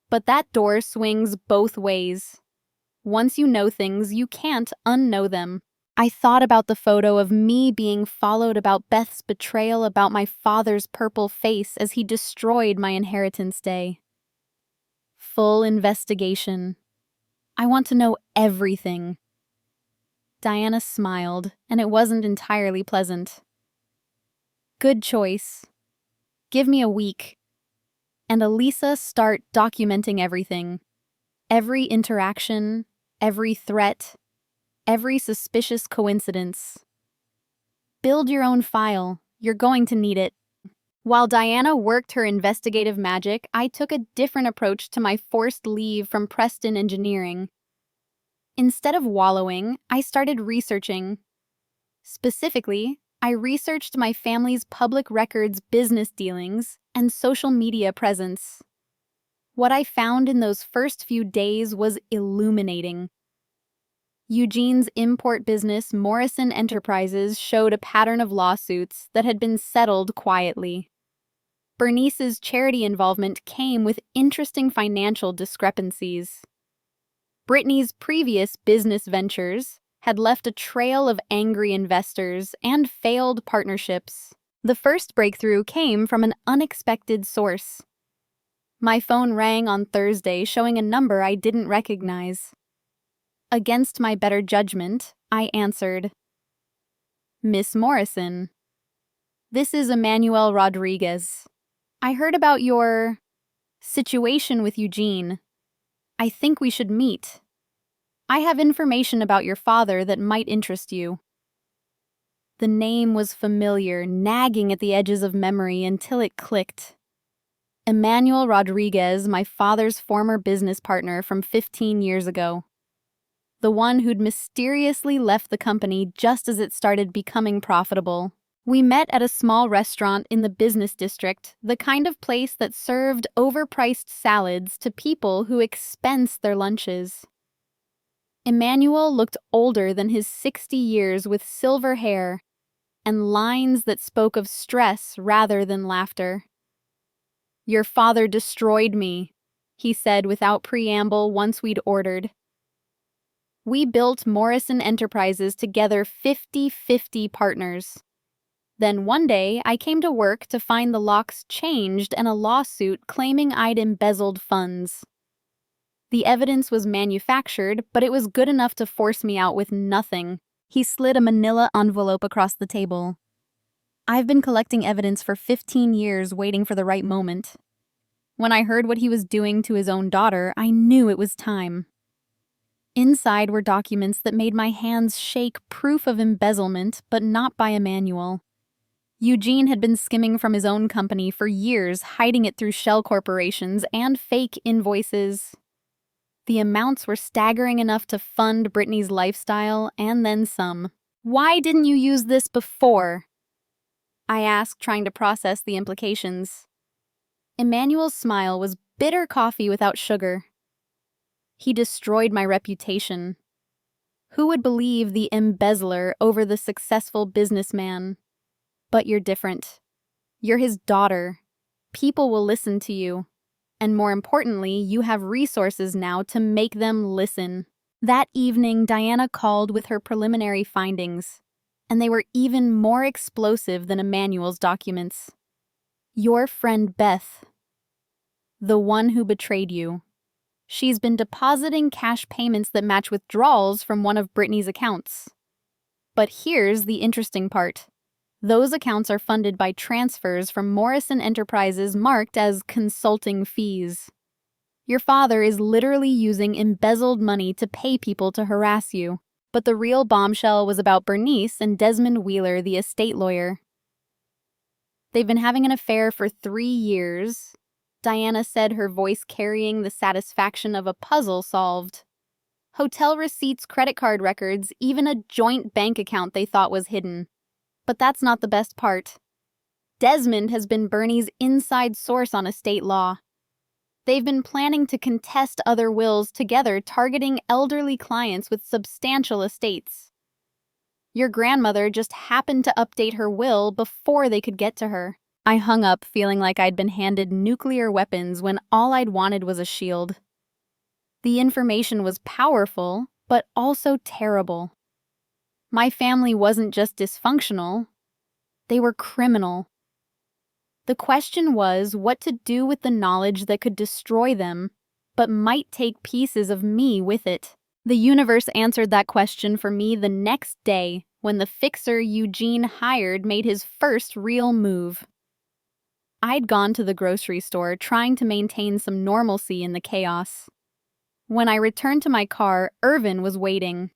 But that door swings both ways. Once you know things, you can't unknow them." I thought about the photo of me being followed, about Beth's betrayal, about my father's purple face as he destroyed my inheritance day. Full investigation. I want to know everything. Diana smiled, and it wasn't entirely pleasant. "Good choice. Give me a week. And Elisa, start documenting everything. Every interaction, every threat, every suspicious coincidence. Build your own file. You're going to need it." While Diana worked her investigative magic, I took a different approach to my forced leave from Preston Engineering. Instead of wallowing, I started researching. Specifically, I researched my family's public records, business dealings, and social media presence. What I found in those first few days was illuminating. Eugene's import business, Morrison Enterprises, showed a pattern of lawsuits that had been settled quietly. Bernice's charity involvement came with interesting financial discrepancies. Brittany's previous business ventures had left a trail of angry investors and failed partnerships. The first breakthrough came from an unexpected source. My phone rang on Thursday, showing a number I didn't recognize. Against my better judgment, I answered. "Miss Morrison. This is Emmanuel Rodriguez. I heard about your situation with Eugene. I think we should meet. I have information about your father that might interest you." The name was familiar, nagging at the edges of memory until it clicked. Emmanuel Rodriguez, my father's former business partner from 15 years ago. The one who'd mysteriously left the company just as it started becoming profitable. We met at a small restaurant in the business district, the kind of place that served overpriced salads to people who expense their lunches. Emmanuel looked older than his 60 years with silver hair and lines that spoke of stress rather than laughter. "Your father destroyed me," he said without preamble once we'd ordered. We built Morrison Enterprises together 50-50 partners. Then one day, I came to work to find the locks changed and a lawsuit claiming I'd embezzled funds. The evidence was manufactured, but it was good enough to force me out with nothing. He slid a manila envelope across the table. I've been collecting evidence for 15 years, waiting for the right moment. When I heard what he was doing to his own daughter, I knew it was time. Inside were documents that made my hands shake, proof of embezzlement, but not by Emmanuel. Eugene had been skimming from his own company for years, hiding it through shell corporations and fake invoices. The amounts were staggering enough to fund Brittany's lifestyle and then some. "Why didn't you use this before?" I asked, trying to process the implications. Emmanuel's smile was bitter coffee without sugar. He destroyed my reputation. Who would believe the embezzler over the successful businessman? But you're different. You're his daughter. People will listen to you. And more importantly, you have resources now to make them listen. That evening, Diana called with her preliminary findings, and they were even more explosive than Emmanuel's documents. "Your friend Beth, the one who betrayed you. She's been depositing cash payments that match withdrawals from one of Brittany's accounts. But here's the interesting part. Those accounts are funded by transfers from Morrison Enterprises marked as consulting fees. Your father is literally using embezzled money to pay people to harass you. But the real bombshell was about Bernice and Desmond Wheeler, the estate lawyer. They've been having an affair for 3 years, Diana said, her voice carrying the satisfaction of a puzzle solved. Hotel receipts, credit card records, even a joint bank account they thought was hidden. But that's not the best part. Desmond has been Bernie's inside source on estate law. They've been planning to contest other wills together, targeting elderly clients with substantial estates. Your grandmother just happened to update her will before they could get to her. I hung up, feeling like I'd been handed nuclear weapons when all I'd wanted was a shield. The information was powerful, but also terrible. My family wasn't just dysfunctional, they were criminal. The question was what to do with the knowledge that could destroy them, but might take pieces of me with it. The universe answered that question for me the next day when the fixer Eugene hired made his first real move. I'd gone to the grocery store trying to maintain some normalcy in the chaos. When I returned to my car, Irvin was waiting.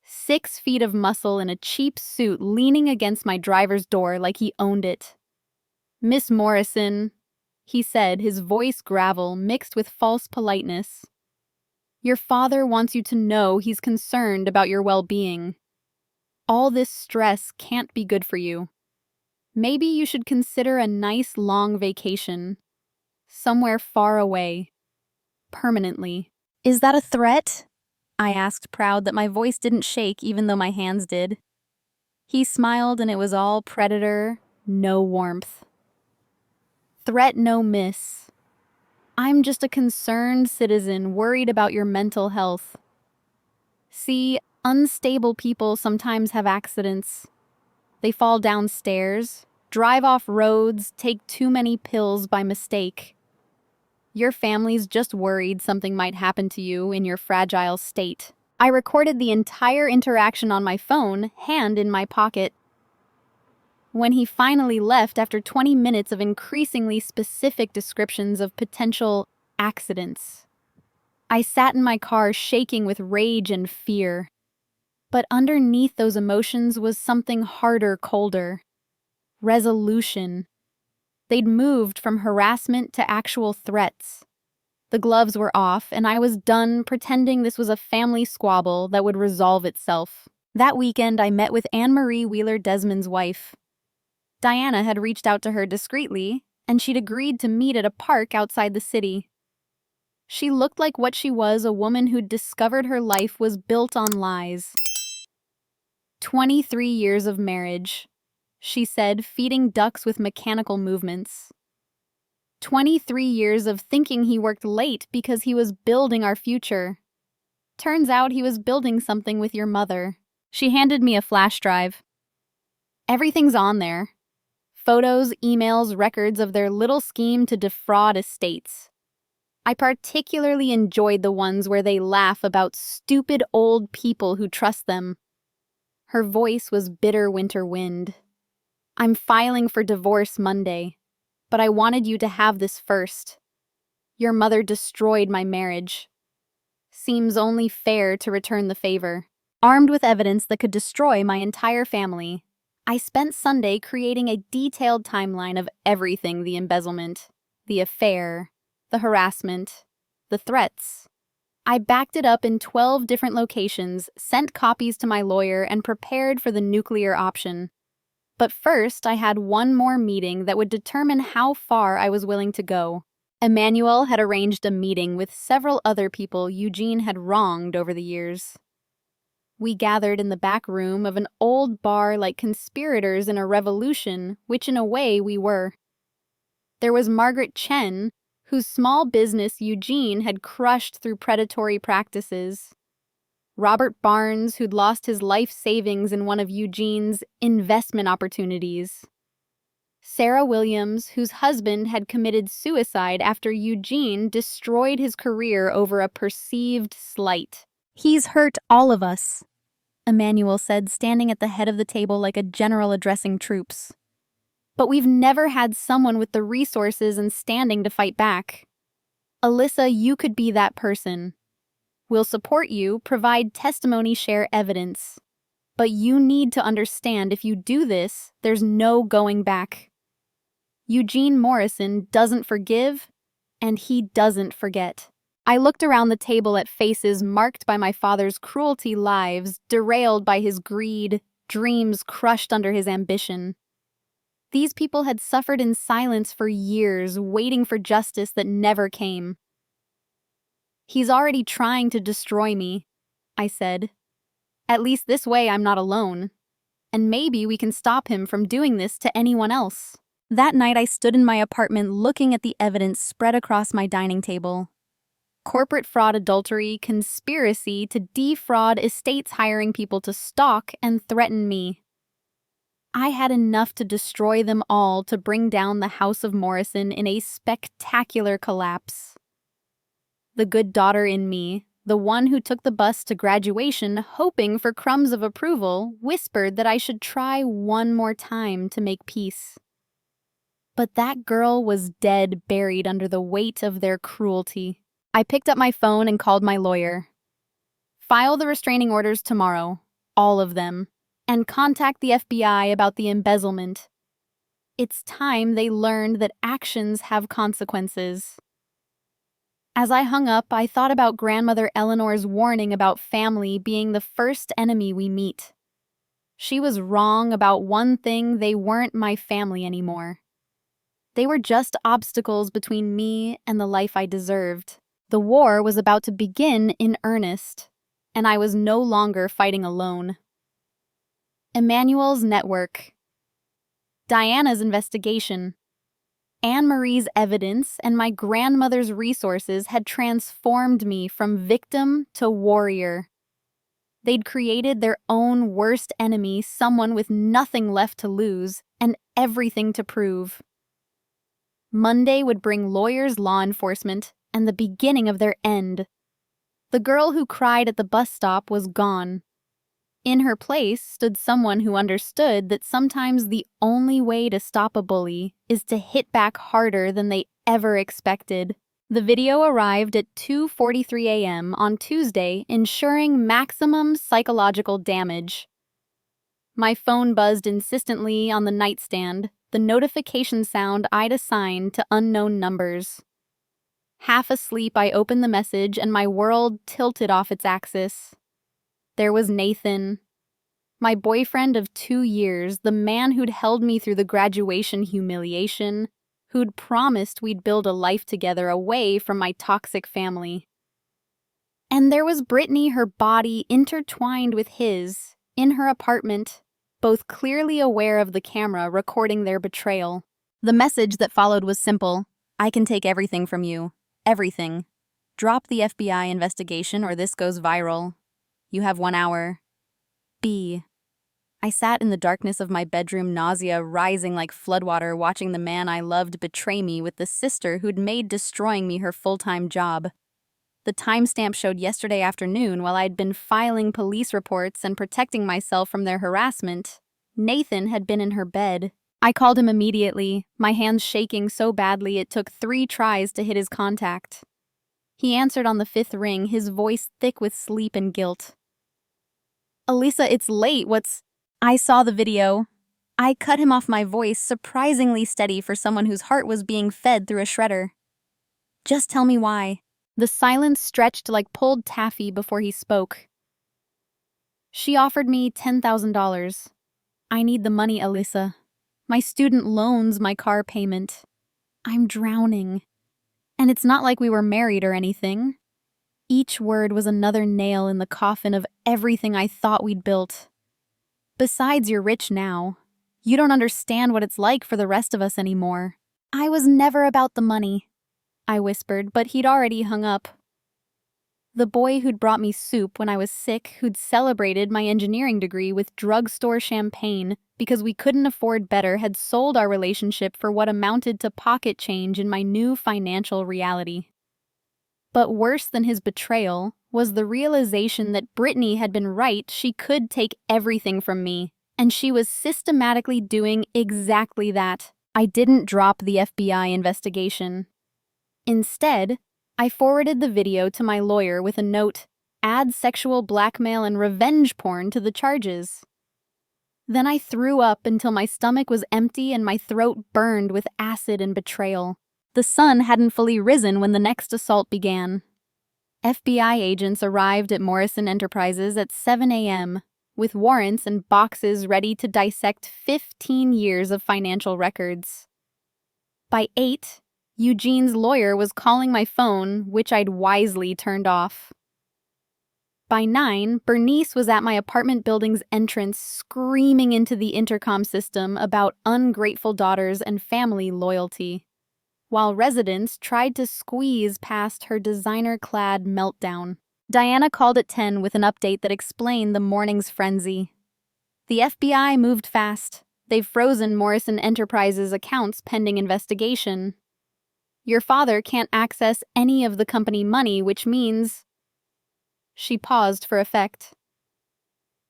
6 feet of muscle in a cheap suit leaning against my driver's door like he owned it. "Miss Morrison," he said, his voice gravel mixed with false politeness. "Your father wants you to know he's concerned about your well-being. All this stress can't be good for you. Maybe you should consider a nice long vacation. Somewhere far away. Permanently." "Is that a threat?" I asked, proud that my voice didn't shake even though my hands did. He smiled and it was all predator, no warmth. "Threat no miss. I'm just a concerned citizen worried about your mental health. See, unstable people sometimes have accidents. They fall downstairs, drive off roads, take too many pills by mistake. Your family's just worried something might happen to you in your fragile state." I recorded the entire interaction on my phone, hand in my pocket. When he finally left after 20 minutes of increasingly specific descriptions of potential accidents, I sat in my car shaking with rage and fear. But underneath those emotions was something harder, colder. Resolution. They'd moved from harassment to actual threats. The gloves were off, and I was done pretending this was a family squabble that would resolve itself. That weekend, I met with Anne-Marie Wheeler-Desmond's wife. Diana had reached out to her discreetly, and she'd agreed to meet at a park outside the city. She looked like what she was, a woman who'd discovered her life was built on lies. 23 years of marriage, she said, feeding ducks with mechanical movements. 23 years of thinking he worked late because he was building our future. Turns out he was building something with your mother. She handed me a flash drive. Everything's on there. Photos, emails, records of their little scheme to defraud estates. I particularly enjoyed the ones where they laugh about stupid old people who trust them. Her voice was bitter winter wind. I'm filing for divorce Monday, but I wanted you to have this first. Your mother destroyed my marriage. Seems only fair to return the favor. Armed with evidence that could destroy my entire family, I spent Sunday creating a detailed timeline of everything: the embezzlement, the affair, the harassment, the threats. I backed it up in 12 different locations, sent copies to my lawyer, and prepared for the nuclear option. But first, I had one more meeting that would determine how far I was willing to go. Emmanuel had arranged a meeting with several other people Eugene had wronged over the years. We gathered in the back room of an old bar like conspirators in a revolution, which in a way we were. There was Margaret Chen, whose small business Eugene had crushed through predatory practices. Robert Barnes, who'd lost his life savings in one of Eugene's investment opportunities. Sarah Williams, whose husband had committed suicide after Eugene destroyed his career over a perceived slight. He's hurt all of us, Emmanuel said, standing at the head of the table like a general addressing troops. But we've never had someone with the resources and standing to fight back. Alyssa, you could be that person. We'll support you, provide testimony, share evidence. But you need to understand, if you do this, there's no going back. Eugene Morrison doesn't forgive, and he doesn't forget. I looked around the table at faces marked by my father's cruelty, lives derailed by his greed, dreams crushed under his ambition. These people had suffered in silence for years, waiting for justice that never came. He's already trying to destroy me, I said. At least this way I'm not alone. And maybe we can stop him from doing this to anyone else. That night I stood in my apartment looking at the evidence spread across my dining table. Corporate fraud, adultery, conspiracy to defraud estates, hiring people to stalk and threaten me. I had enough to destroy them all, to bring down the House of Morrison in a spectacular collapse. The good daughter in me, the one who took the bus to graduation hoping for crumbs of approval, whispered that I should try one more time to make peace. But that girl was dead, buried under the weight of their cruelty. I picked up my phone and called my lawyer. File the restraining orders tomorrow, all of them, and contact the FBI about the embezzlement. It's time they learned that actions have consequences. As I hung up, I thought about Grandmother Eleanor's warning about family being the first enemy we meet. She was wrong about one thing: they weren't my family anymore. They were just obstacles between me and the life I deserved. The war was about to begin in earnest, and I was no longer fighting alone. Emmanuel's network, Diana's investigation, Anne-Marie's evidence, and my grandmother's resources had transformed me from victim to warrior. They'd created their own worst enemy, someone with nothing left to lose and everything to prove. Monday would bring lawyers, law enforcement, and the beginning of their end. The girl who cried at the bus stop was gone. In her place stood someone who understood that sometimes the only way to stop a bully is to hit back harder than they ever expected. The video arrived at 2:43 a.m. on Tuesday, ensuring maximum psychological damage. My phone buzzed insistently on the nightstand, the notification sound I'd assigned to unknown numbers. Half asleep, I opened the message and my world tilted off its axis. There was Nathan, my boyfriend of 2 years, the man who'd held me through the graduation humiliation, who'd promised we'd build a life together away from my toxic family. And there was Brittany, her body intertwined with his, in her apartment, both clearly aware of the camera recording their betrayal. The message that followed was simple. I can take everything from you. Everything. Drop the FBI investigation or this goes viral. You have 1 hour. B. I sat in the darkness of my bedroom, nausea rising like floodwater, watching the man I loved betray me with the sister who'd made destroying me her full-time job. The timestamp showed yesterday afternoon while I'd been filing police reports and protecting myself from their harassment. Nathan had been in her bed. I called him immediately, my hands shaking so badly it took 3 tries to hit his contact. He answered on the 5th ring, his voice thick with sleep and guilt. Elisa, it's late, I saw the video. I cut him off, my voice surprisingly steady for someone whose heart was being fed through a shredder. Just tell me why. The silence stretched like pulled taffy before he spoke. She offered me $10,000. I need the money, Elisa. My student loans, my car payment. I'm drowning. And it's not like we were married or anything. Each word was another nail in the coffin of everything I thought we'd built. Besides, you're rich now. You don't understand what it's like for the rest of us anymore. I was never about the money, I whispered, but he'd already hung up. The boy who'd brought me soup when I was sick, who'd celebrated my engineering degree with drugstore champagne because we couldn't afford better, had sold our relationship for what amounted to pocket change in my new financial reality. But worse than his betrayal was the realization that Brittany had been right. She could take everything from me, and she was systematically doing exactly that. I didn't drop the FBI investigation. Instead, I forwarded the video to my lawyer with a note, add sexual blackmail and revenge porn to the charges. Then I threw up until my stomach was empty and my throat burned with acid and betrayal. The sun hadn't fully risen when the next assault began. FBI agents arrived at Morrison Enterprises at 7 a.m. with warrants and boxes ready to dissect 15 years of financial records. By 8, Eugene's lawyer was calling my phone, which I'd wisely turned off. By 9, Bernice was at my apartment building's entrance screaming into the intercom system about ungrateful daughters and family loyalty, while residents tried to squeeze past her designer-clad meltdown. Diana called at 10 with an update that explained the morning's frenzy. The FBI moved fast. They've frozen Morrison Enterprises' accounts pending investigation. Your father can't access any of the company money, which means... She paused for effect.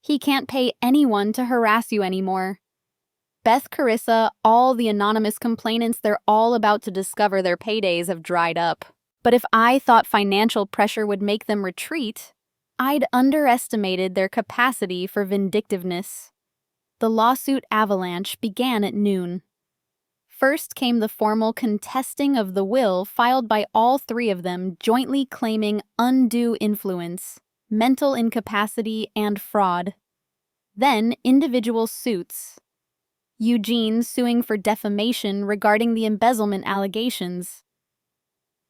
He can't pay anyone to harass you anymore. Beth, Carissa, all the anonymous complainants, they're all about to discover their paydays have dried up. But if I thought financial pressure would make them retreat, I'd underestimated their capacity for vindictiveness. The lawsuit avalanche began at noon. First came the formal contesting of the will filed by all 3 of them, jointly claiming undue influence, mental incapacity, and fraud. Then individual suits. Eugene suing for defamation regarding the embezzlement allegations.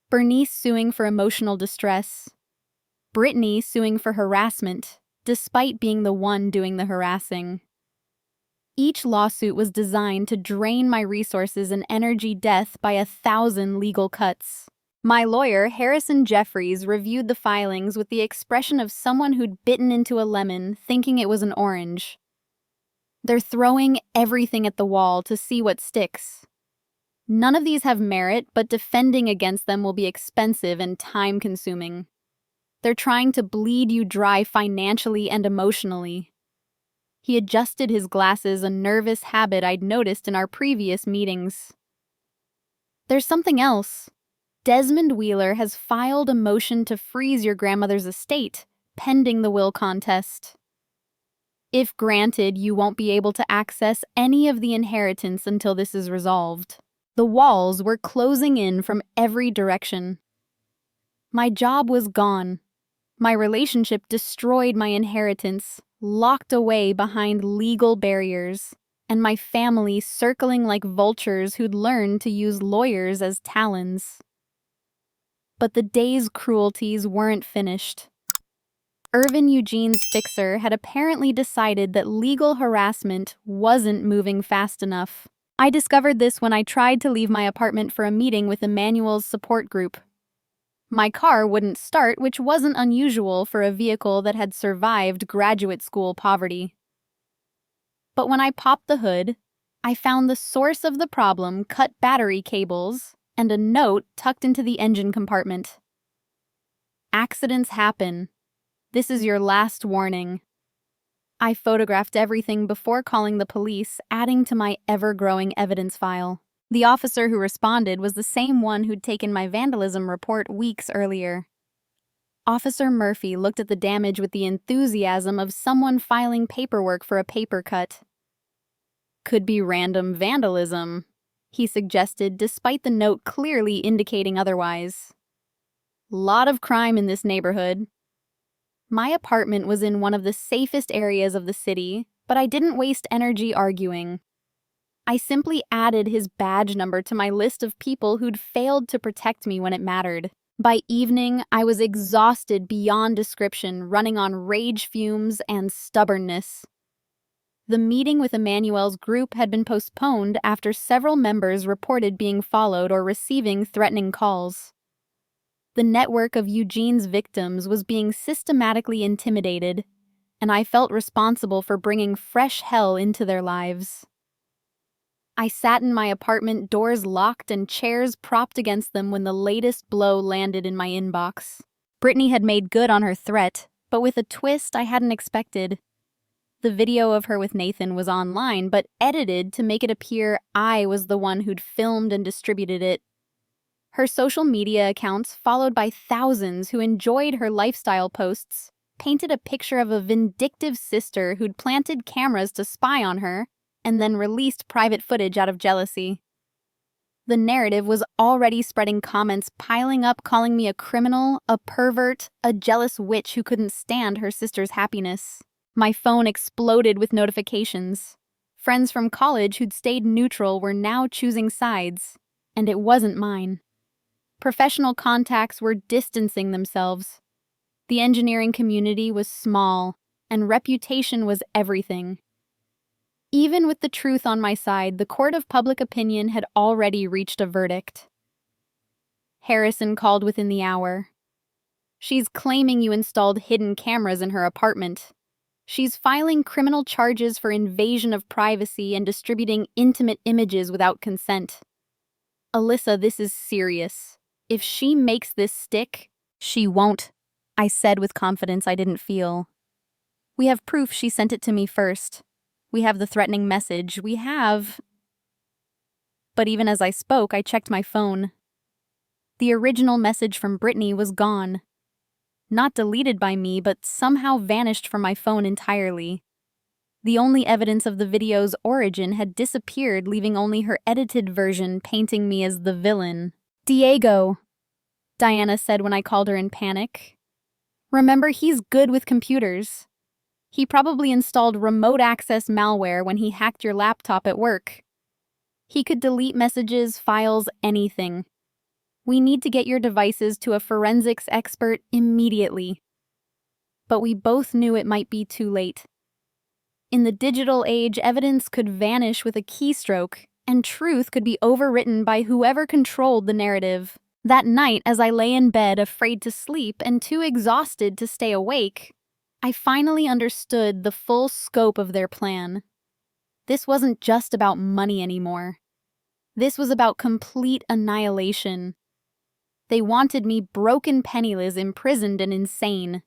Bernice suing for emotional distress. Brittany suing for harassment, despite being the one doing the harassing. Each lawsuit was designed to drain my resources and energy death by 1,000 legal cuts. My lawyer, Harrison Jeffries, reviewed the filings with the expression of someone who'd bitten into a lemon, thinking it was an orange. They're throwing everything at the wall to see what sticks. None of these have merit, but defending against them will be expensive and time-consuming. They're trying to bleed you dry financially and emotionally. He adjusted his glasses, a nervous habit I'd noticed in our previous meetings. There's something else. Desmond Wheeler has filed a motion to freeze your grandmother's estate, pending the will contest. If granted, you won't be able to access any of the inheritance until this is resolved. The walls were closing in from every direction. My job was gone. My relationship destroyed my inheritance, locked away behind legal barriers, and my family circling like vultures who'd learned to use lawyers as talons. But the day's cruelties weren't finished. Irvin Eugene's fixer had apparently decided that legal harassment wasn't moving fast enough. I discovered this when I tried to leave my apartment for a meeting with Emmanuel's support group. My car wouldn't start, which wasn't unusual for a vehicle that had survived graduate school poverty. But when I popped the hood, I found the source of the problem: cut battery cables and a note tucked into the engine compartment. Accidents happen. This is your last warning. I photographed everything before calling the police, adding to my ever-growing evidence file. The officer who responded was the same one who'd taken my vandalism report weeks earlier. Officer Murphy looked at the damage with the enthusiasm of someone filing paperwork for a paper cut. Could be random vandalism, he suggested, despite the note clearly indicating otherwise. Lot of crime in this neighborhood. My apartment was in one of the safest areas of the city, but I didn't waste energy arguing. I simply added his badge number to my list of people who'd failed to protect me when it mattered. By evening, I was exhausted beyond description, running on rage fumes and stubbornness. The meeting with Emmanuel's group had been postponed after several members reported being followed or receiving threatening calls. The network of Eugene's victims was being systematically intimidated, and I felt responsible for bringing fresh hell into their lives. I sat in my apartment, doors locked and chairs propped against them, when the latest blow landed in my inbox. Brittany had made good on her threat, but with a twist I hadn't expected. The video of her with Nathan was online, but edited to make it appear I was the one who'd filmed and distributed it. Her social media accounts, followed by thousands who enjoyed her lifestyle posts, painted a picture of a vindictive sister who'd planted cameras to spy on her and then released private footage out of jealousy. The narrative was already spreading, comments piling up calling me a criminal, a pervert, a jealous witch who couldn't stand her sister's happiness. My phone exploded with notifications. Friends from college who'd stayed neutral were now choosing sides, and it wasn't mine. Professional contacts were distancing themselves. The engineering community was small, and reputation was everything. Even with the truth on my side, the court of public opinion had already reached a verdict. Harrison called within the hour. She's claiming you installed hidden cameras in her apartment. She's filing criminal charges for invasion of privacy and distributing intimate images without consent. Alyssa, this is serious. If she makes this stick, She won't, I said with confidence I didn't feel. We have proof she sent it to me first. We have the threatening message. We have... But even as I spoke, I checked my phone. The original message from Brittany was gone. Not deleted by me, but somehow vanished from my phone entirely. The only evidence of the video's origin had disappeared, leaving only her edited version painting me as the villain. Diego, Diana said when I called her in panic. Remember, he's good with computers. He probably installed remote access malware when he hacked your laptop at work. He could delete messages, files, anything. We need to get your devices to a forensics expert immediately. But we both knew it might be too late. In the digital age, evidence could vanish with a keystroke, and truth could be overwritten by whoever controlled the narrative. That night, as I lay in bed, afraid to sleep and too exhausted to stay awake, I finally understood the full scope of their plan. This wasn't just about money anymore. This was about complete annihilation. They wanted me broken, penniless, imprisoned, and insane.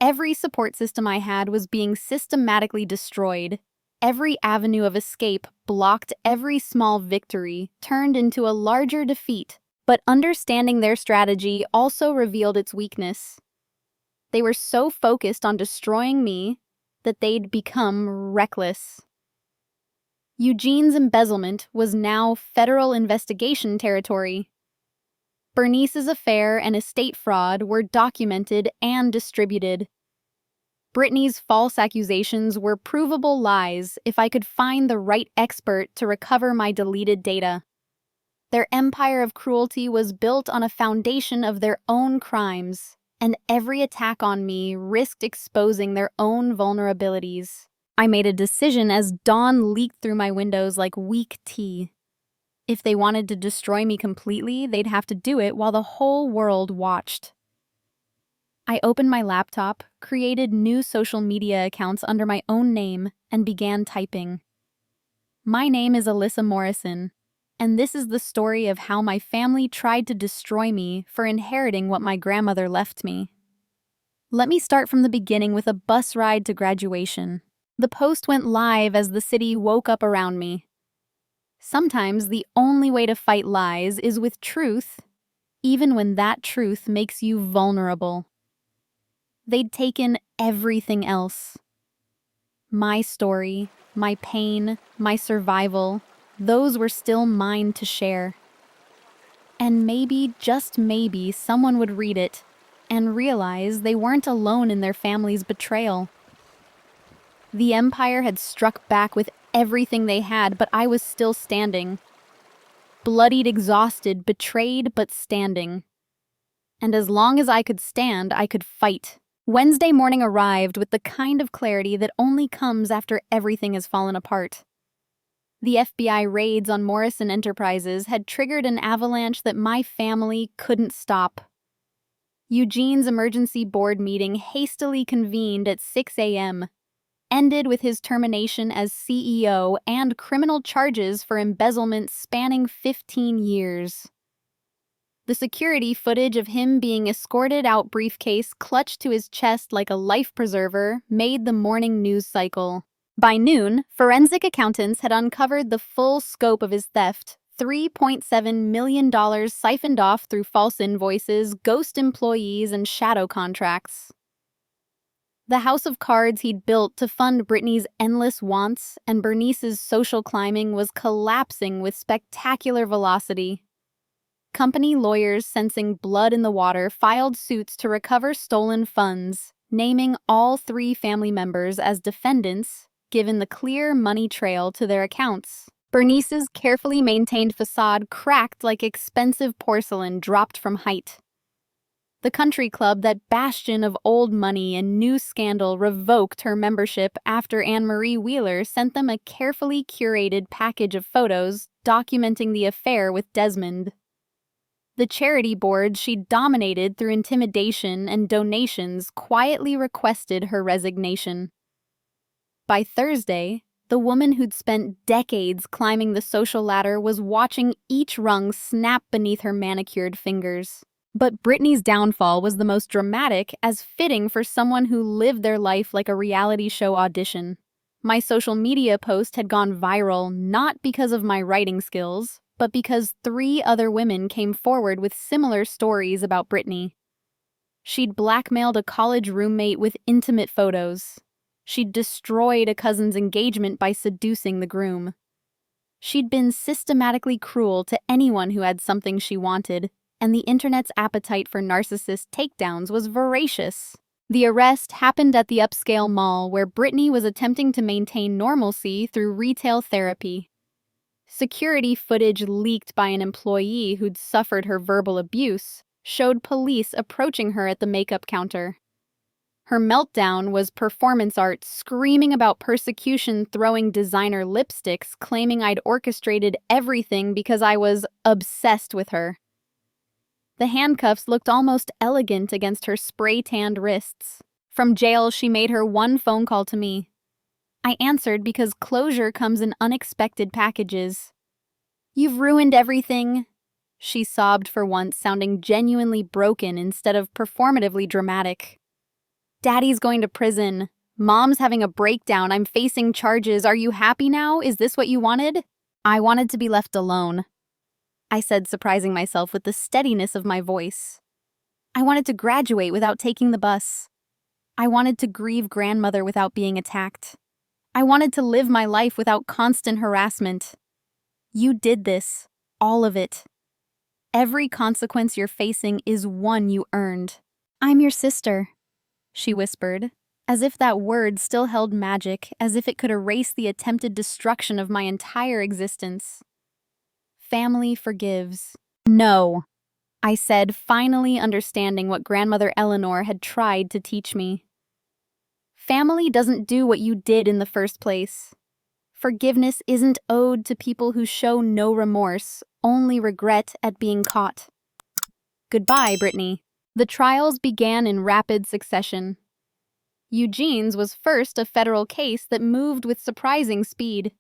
Every support system I had was being systematically destroyed. Every avenue of escape blocked, every small victory turned into a larger defeat. But understanding their strategy also revealed its weakness. They were so focused on destroying me that they'd become reckless. Eugene's embezzlement was now federal investigation territory. Bernice's affair and estate fraud were documented and distributed. Brittany's false accusations were provable lies if I could find the right expert to recover my deleted data. Their empire of cruelty was built on a foundation of their own crimes, and every attack on me risked exposing their own vulnerabilities. I made a decision as dawn leaked through my windows like weak tea. If they wanted to destroy me completely, they'd have to do it while the whole world watched. I opened my laptop, created new social media accounts under my own name, and began typing. My name is Alyssa Morrison, and this is the story of how my family tried to destroy me for inheriting what my grandmother left me. Let me start from the beginning with a bus ride to graduation. The post went live as the city woke up around me. Sometimes the only way to fight lies is with truth, even when that truth makes you vulnerable. They'd taken everything else. My story, my pain, my survival, those were still mine to share. And maybe, just maybe, someone would read it and realize they weren't alone in their family's betrayal. The empire had struck back with everything they had, but I was still standing. Bloodied, exhausted, betrayed, but standing. And as long as I could stand, I could fight. Wednesday morning arrived with the kind of clarity that only comes after everything has fallen apart. The FBI raids on Morrison Enterprises had triggered an avalanche that my family couldn't stop. Eugene's emergency board meeting, hastily convened at 6 a.m., ended with his termination as CEO and criminal charges for embezzlement spanning 15 years. The security footage of him being escorted out, briefcase clutched to his chest like a life preserver, made the morning news cycle. By noon, forensic accountants had uncovered the full scope of his theft, $3.7 million siphoned off through false invoices, ghost employees, and shadow contracts. The house of cards he'd built to fund Brittany's endless wants and Bernice's social climbing was collapsing with spectacular velocity. Company lawyers, sensing blood in the water, filed suits to recover stolen funds, naming all 3 family members as defendants, given the clear money trail to their accounts. Bernice's carefully maintained facade cracked like expensive porcelain dropped from height. The country club, that bastion of old money and new scandal, revoked her membership after Anne-Marie Wheeler sent them a carefully curated package of photos documenting the affair with Desmond. The charity board she'd dominated through intimidation and donations quietly requested her resignation. By Thursday, the woman who'd spent decades climbing the social ladder was watching each rung snap beneath her manicured fingers. But Brittany's downfall was the most dramatic, as fitting for someone who lived their life like a reality show audition. My social media post had gone viral not because of my writing skills, but because 3 other women came forward with similar stories about Brittany. She'd blackmailed a college roommate with intimate photos. She'd destroyed a cousin's engagement by seducing the groom. She'd been systematically cruel to anyone who had something she wanted, and the internet's appetite for narcissist takedowns was voracious. The arrest happened at the upscale mall where Brittany was attempting to maintain normalcy through retail therapy. Security footage leaked by an employee who'd suffered her verbal abuse showed police approaching her at the makeup counter. Her meltdown was performance art, screaming about persecution, throwing designer lipsticks, claiming I'd orchestrated everything because I was obsessed with her. The handcuffs looked almost elegant against her spray-tanned wrists. From jail, she made her one phone call to me. I answered because closure comes in unexpected packages. "You've ruined everything," she sobbed for once, sounding genuinely broken instead of performatively dramatic. "Daddy's going to prison. Mom's having a breakdown. I'm facing charges. Are you happy now? Is this what you wanted?" I wanted to be left alone, I said, surprising myself with the steadiness of my voice. I wanted to graduate without taking the bus. I wanted to grieve grandmother without being attacked. I wanted to live my life without constant harassment. You did this. All of it. Every consequence you're facing is one you earned. I'm your sister, she whispered, as if that word still held magic, as if it could erase the attempted destruction of my entire existence. Family forgives. No, I said, finally understanding what grandmother Eleanor had tried to teach me. Family doesn't do what you did in the first place. Forgiveness isn't owed to people who show no remorse, only regret at being caught. Goodbye, Brittany. The trials began in rapid succession. Eugene's was first a federal case that moved with surprising speed.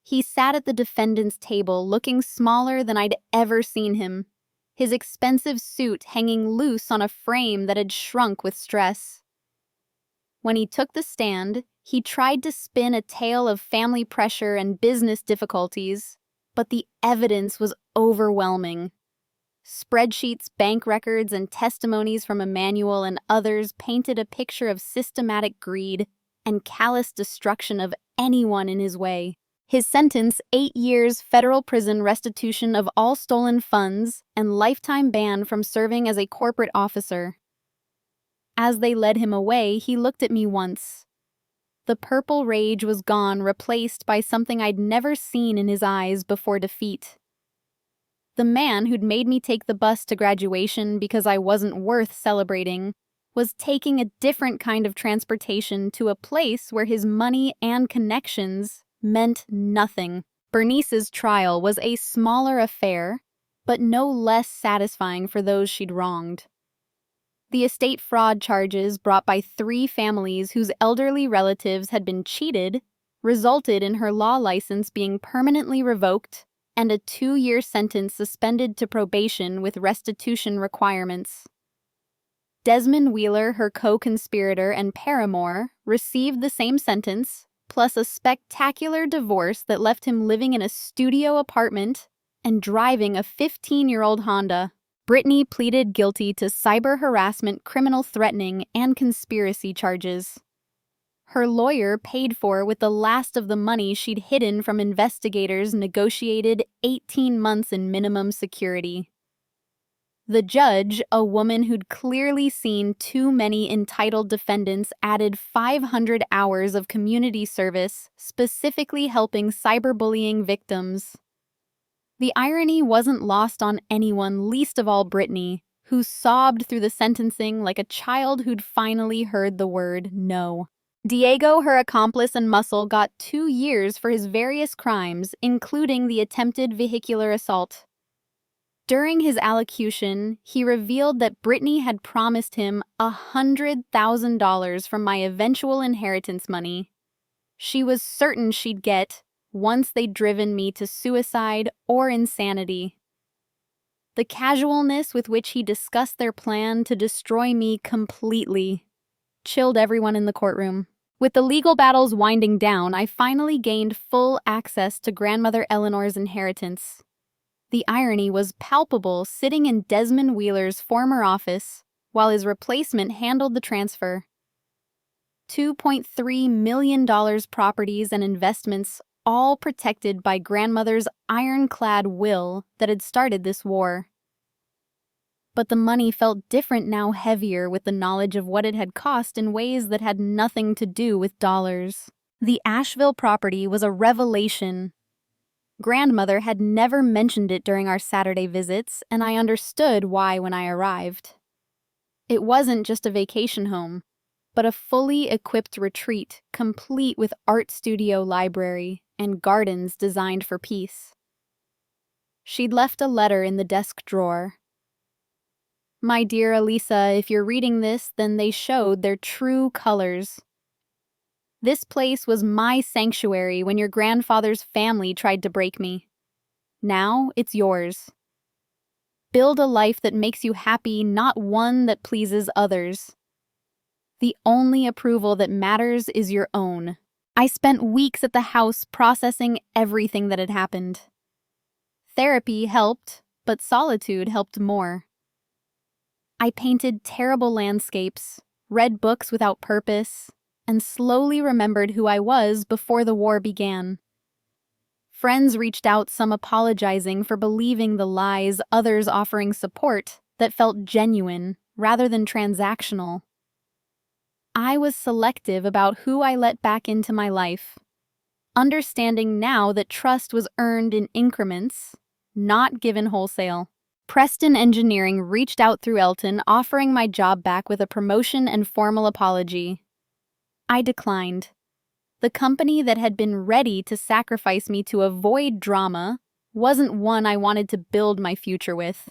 He sat at the defendant's table looking smaller than I'd ever seen him, his expensive suit hanging loose on a frame that had shrunk with stress. When he took the stand, he tried to spin a tale of family pressure and business difficulties, but the evidence was overwhelming. Spreadsheets, bank records, and testimonies from Emmanuel and others painted a picture of systematic greed and callous destruction of anyone in his way. His sentence, 8 years federal prison restitution of all stolen funds and lifetime ban from serving as a corporate officer. As they led him away, he looked at me once. The purple rage was gone, replaced by something I'd never seen in his eyes before defeat. The man who'd made me take the bus to graduation because I wasn't worth celebrating was taking a different kind of transportation to a place where his money and connections meant nothing. Bernice's trial was a smaller affair, but no less satisfying for those she'd wronged. The estate fraud charges brought by 3 families whose elderly relatives had been cheated resulted in her law license being permanently revoked and a 2-year sentence suspended to probation with restitution requirements. Desmond Wheeler, her co-conspirator and paramour, received the same sentence, plus a spectacular divorce that left him living in a studio apartment and driving a 15-year-old Honda. Brittany pleaded guilty to cyber harassment, criminal threatening, and conspiracy charges. Her lawyer paid for with the last of the money she'd hidden from investigators negotiated 18 months in minimum security. The judge, a woman who'd clearly seen too many entitled defendants, added 500 hours of community service, specifically helping cyberbullying victims. The irony wasn't lost on anyone, least of all Brittany, who sobbed through the sentencing like a child who'd finally heard the word no. Diego, her accomplice and muscle, got 2 years for his various crimes, including the attempted vehicular assault. During his allocution, he revealed that Brittany had promised him $100,000 from my eventual inheritance money. She was certain she'd get once they'd driven me to suicide or insanity. The casualness with which he discussed their plan to destroy me completely chilled everyone in the courtroom. With the legal battles winding down, I finally gained full access to grandmother Eleanor's inheritance. The irony was palpable, sitting in Desmond Wheeler's former office while his replacement handled the transfer. $2.3 million properties and investments, all protected by grandmother's ironclad will that had started this war. But the money felt different now, heavier with the knowledge of what it had cost in ways that had nothing to do with dollars. The Asheville property was a revelation. Grandmother had never mentioned it during our Saturday visits, and I understood why when I arrived. It wasn't just a vacation home, but a fully equipped retreat, complete with art studio, library, and gardens designed for peace. She'd left a letter in the desk drawer. My dear Elisa, if you're reading this, then they showed their true colors. This place was my sanctuary when your grandfather's family tried to break me. Now it's yours. Build a life that makes you happy, not one that pleases others. The only approval that matters is your own. I spent weeks at the house processing everything that had happened. Therapy helped, but solitude helped more. I painted terrible landscapes, read books without purpose, and slowly remembered who I was before the war began. Friends reached out, some apologizing for believing the lies, others offering support that felt genuine rather than transactional. I was selective about who I let back into my life, understanding now that trust was earned in increments, not given wholesale. Preston Engineering reached out through Elton, offering my job back with a promotion and formal apology. I declined. The company that had been ready to sacrifice me to avoid drama wasn't one I wanted to build my future with.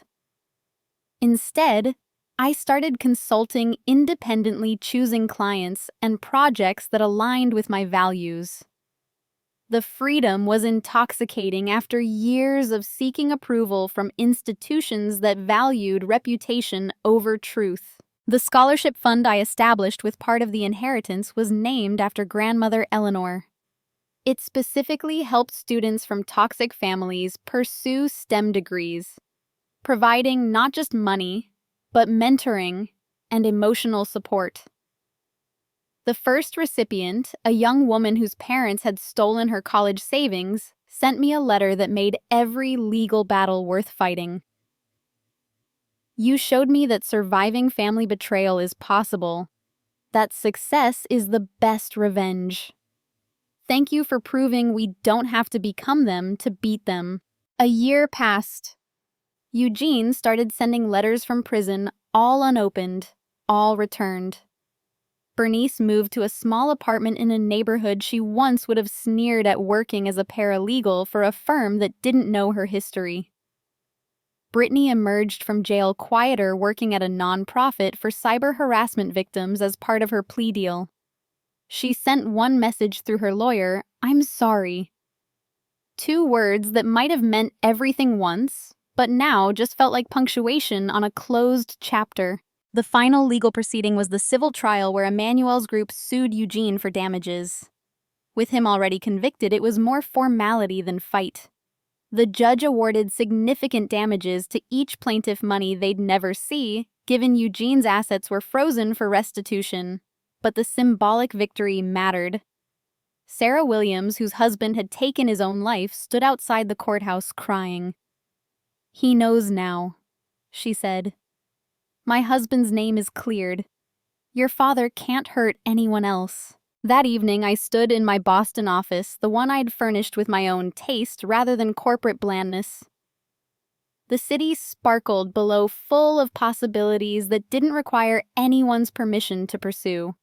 Instead, I started consulting independently, choosing clients and projects that aligned with my values. The freedom was intoxicating after years of seeking approval from institutions that valued reputation over truth. The scholarship fund I established with part of the inheritance was named after grandmother Eleanor. It specifically helped students from toxic families pursue STEM degrees, providing not just money, but mentoring and emotional support. The first recipient, a young woman whose parents had stolen her college savings, sent me a letter that made every legal battle worth fighting. You showed me that surviving family betrayal is possible, that success is the best revenge. Thank you for proving we don't have to become them to beat them. A year passed. Eugene started sending letters from prison, all unopened, all returned. Bernice moved to a small apartment in a neighborhood she once would have sneered at, working as a paralegal for a firm that didn't know her history. Brittany emerged from jail quieter, working at a nonprofit for cyber harassment victims as part of her plea deal. She sent one message through her lawyer: "I'm sorry." 2 words that might have meant everything once, but now just felt like punctuation on a closed chapter. The final legal proceeding was the civil trial where Emmanuel's group sued Eugene for damages. With him already convicted, it was more formality than fight. The judge awarded significant damages to each plaintiff, money they'd never see, given Eugene's assets were frozen for restitution. But the symbolic victory mattered. Sarah Williams, whose husband had taken his own life, stood outside the courthouse crying. "He knows now," she said. "My husband's name is cleared. Your father can't hurt anyone else." That evening, I stood in my Boston office, the one I'd furnished with my own taste rather than corporate blandness. The city sparkled below, full of possibilities that didn't require anyone's permission to pursue.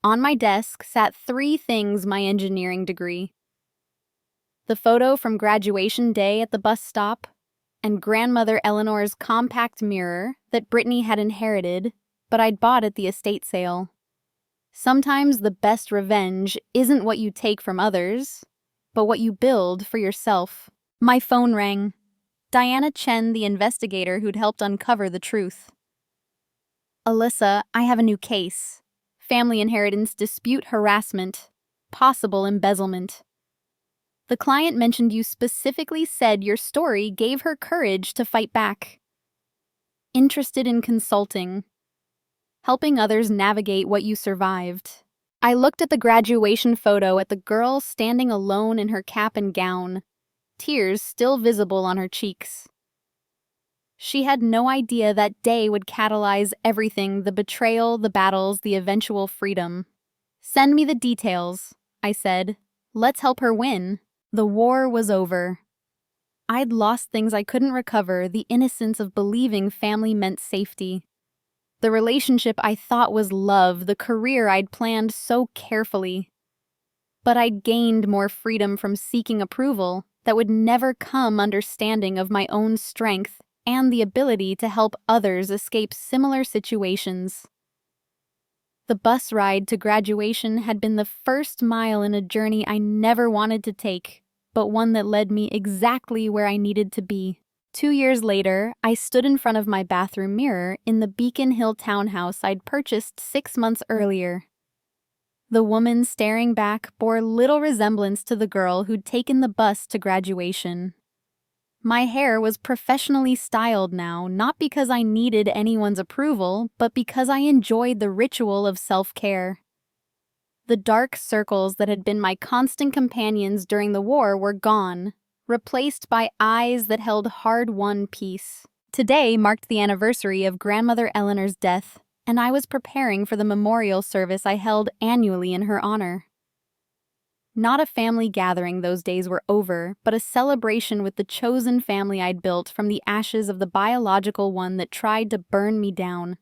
On my desk sat 3 things: my engineering degree, the photo from graduation day at the bus stop, and grandmother Eleanor's compact mirror that Brittany had inherited, but I'd bought at the estate sale. Sometimes the best revenge isn't what you take from others, but what you build for yourself. My phone rang. Diana Chen, the investigator who'd helped uncover the truth. "Alyssa, I have a new case. Family inheritance dispute, harassment, possible embezzlement. The client mentioned you specifically said your story gave her courage to fight back. Interested in consulting, helping others navigate what you survived." I looked at the graduation photo, at the girl standing alone in her cap and gown, tears still visible on her cheeks. She had no idea that day would catalyze everything: the betrayal, the battles, the eventual freedom. "Send me the details," I said. "Let's help her win." The war was over. I'd lost things I couldn't recover: the innocence of believing family meant safety, the relationship I thought was love, the career I'd planned so carefully. But I'd gained more freedom from seeking approval that would never come: understanding of my own strength and the ability to help others escape similar situations. The bus ride to graduation had been the first mile in a journey I never wanted to take, but one that led me exactly where I needed to be. 2 years later, I stood in front of my bathroom mirror in the Beacon Hill townhouse I'd purchased 6 months earlier. The woman staring back bore little resemblance to the girl who'd taken the bus to graduation. My hair was professionally styled now, not because I needed anyone's approval, but because I enjoyed the ritual of self-care. The dark circles that had been my constant companions during the war were gone, replaced by eyes that held hard-won peace. Today marked the anniversary of Grandmother Eleanor's death, and I was preparing for the memorial service I held annually in her honor. Not a family gathering, those days were over, but a celebration with the chosen family I'd built from the ashes of the biological one that tried to burn me down.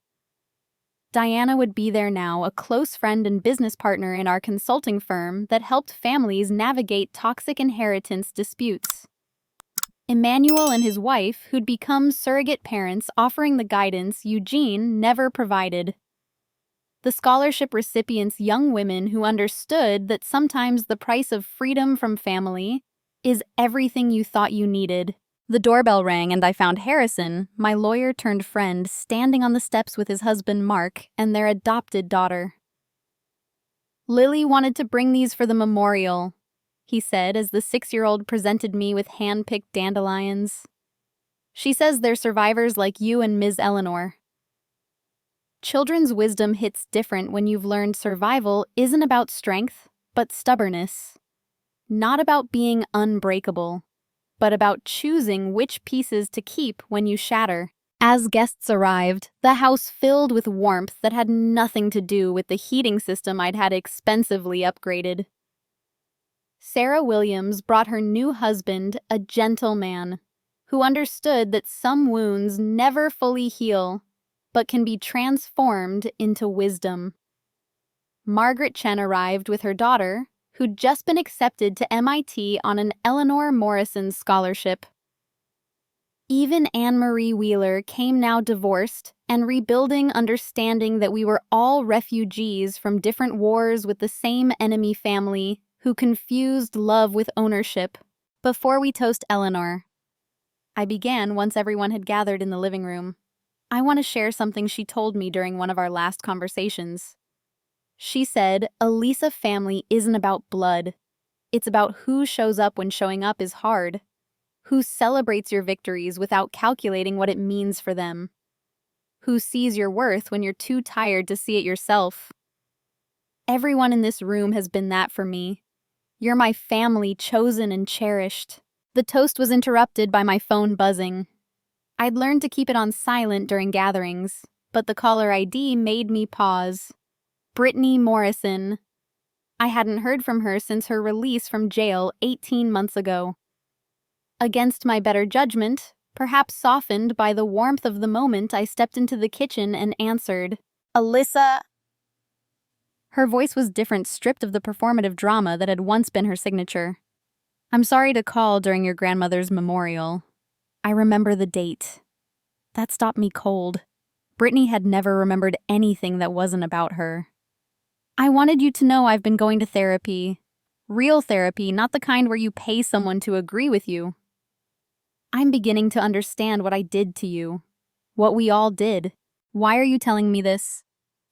Diana would be there now, a close friend and business partner in our consulting firm that helped families navigate toxic inheritance disputes. Emmanuel and his wife, who'd become surrogate parents, offering the guidance Eugene never provided. The scholarship recipients, young women who understood that sometimes the price of freedom from family is everything you thought you needed. The doorbell rang and I found Harrison, my lawyer-turned-friend, standing on the steps with his husband Mark and their adopted daughter. "Lily wanted to bring these for the memorial," he said as the 6-year-old presented me with hand-picked dandelions. "She says they're survivors like you and Ms. Eleanor." Children's wisdom hits different when you've learned survival isn't about strength, but stubbornness. Not about being unbreakable, but about choosing which pieces to keep when you shatter. As guests arrived, the house filled with warmth that had nothing to do with the heating system I'd had expensively upgraded. Sarah Williams brought her new husband, a gentle man, who understood that some wounds never fully heal, but can be transformed into wisdom. Margaret Chen arrived with her daughter, who'd just been accepted to MIT on an Eleanor Morrison scholarship. Even Anne-Marie Wheeler came now divorced and rebuilding, understanding that we were all refugees from different wars with the same enemy family who confused love with ownership. "Before we toast Eleanor," I began once everyone had gathered in the living room, "I want to share something she told me during one of our last conversations." She said, "A Lisa family isn't about blood. It's about who shows up when showing up is hard. Who celebrates your victories without calculating what it means for them. Who sees your worth when you're too tired to see it yourself. Everyone in this room has been that for me. You're my family, chosen and cherished." The toast was interrupted by my phone buzzing. I'd learned to keep it on silent during gatherings, but the caller ID made me pause. Brittany Morrison. I hadn't heard from her since her release from jail 18 months ago. Against my better judgment, perhaps softened by the warmth of the moment, I stepped into the kitchen and answered, "Alyssa." Her voice was different, stripped of the performative drama that had once been her signature. "I'm sorry to call during your grandmother's memorial. I remember the date. That stopped me cold. Brittany had never remembered anything that wasn't about her. I wanted you to know I've been going to therapy. Real therapy, not the kind where you pay someone to agree with you. I'm beginning to understand what I did to you. What we all did. Why are you telling me this?"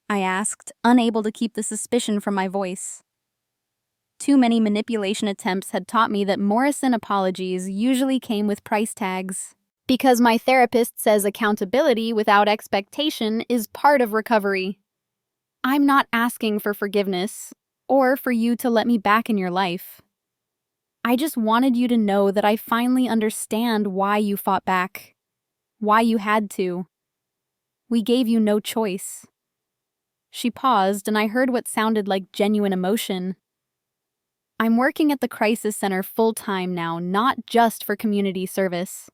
I asked, unable to keep the suspicion from my voice. Too many manipulation attempts had taught me that Morrison apologies usually came with price tags. Because my therapist says accountability without expectation is part of recovery. I'm not asking for forgiveness, or for you to let me back in your life. I just wanted you to know that I finally understand why you fought back. Why you had to. We gave you no choice. She paused, and I heard what sounded like genuine emotion. I'm working at the crisis center full-time now, not just for community service.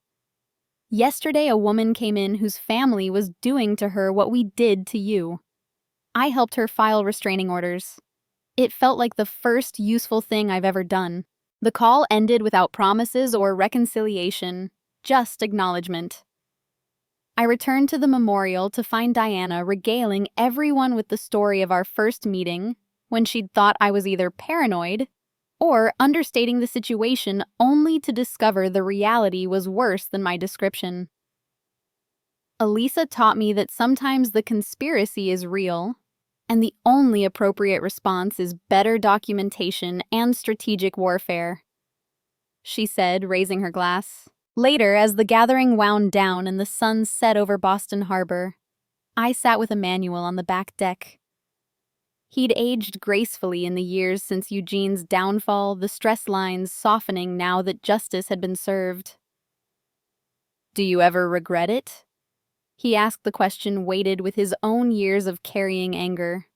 Yesterday, a woman came in whose family was doing to her what we did to you. I helped her file restraining orders. It felt like the first useful thing I've ever done. The call ended without promises or reconciliation, just acknowledgement. I returned to the memorial to find Diana regaling everyone with the story of our first meeting, when she'd thought I was either paranoid or understating the situation, only to discover the reality was worse than my description. Elisa taught me that sometimes the conspiracy is real, and the only appropriate response is better documentation and strategic warfare. She said, raising her glass. Later, as the gathering wound down and the sun set over Boston Harbor, I sat with Emmanuel on the back deck. He'd aged gracefully in the years since Eugene's downfall, the stress lines softening now that justice had been served. "Do you ever regret it?" He asked the question weighted with his own years of carrying anger.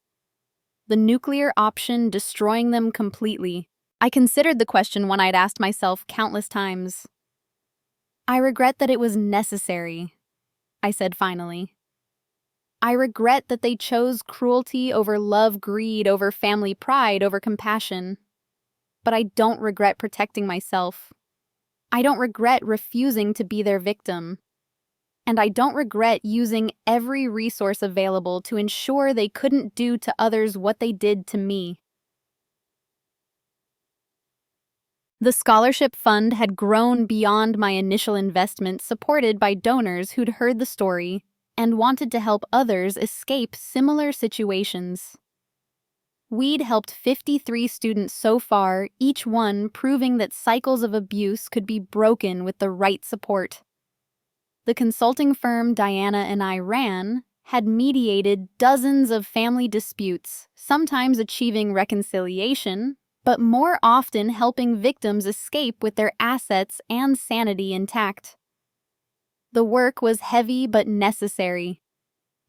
The nuclear option destroying them completely. I considered the question one I'd asked myself countless times. "I regret that it was necessary," I said finally. "I regret that they chose cruelty over love, greed over family pride, over compassion. But I don't regret protecting myself. I don't regret refusing to be their victim. And I don't regret using every resource available to ensure they couldn't do to others what they did to me." The scholarship fund had grown beyond my initial investment, supported by donors who'd heard the story and wanted to help others escape similar situations. We'd helped 53 students so far, each one proving that cycles of abuse could be broken with the right support. The consulting firm Diana and I ran had mediated dozens of family disputes, sometimes achieving reconciliation, but more often helping victims escape with their assets and sanity intact. The work was heavy but necessary.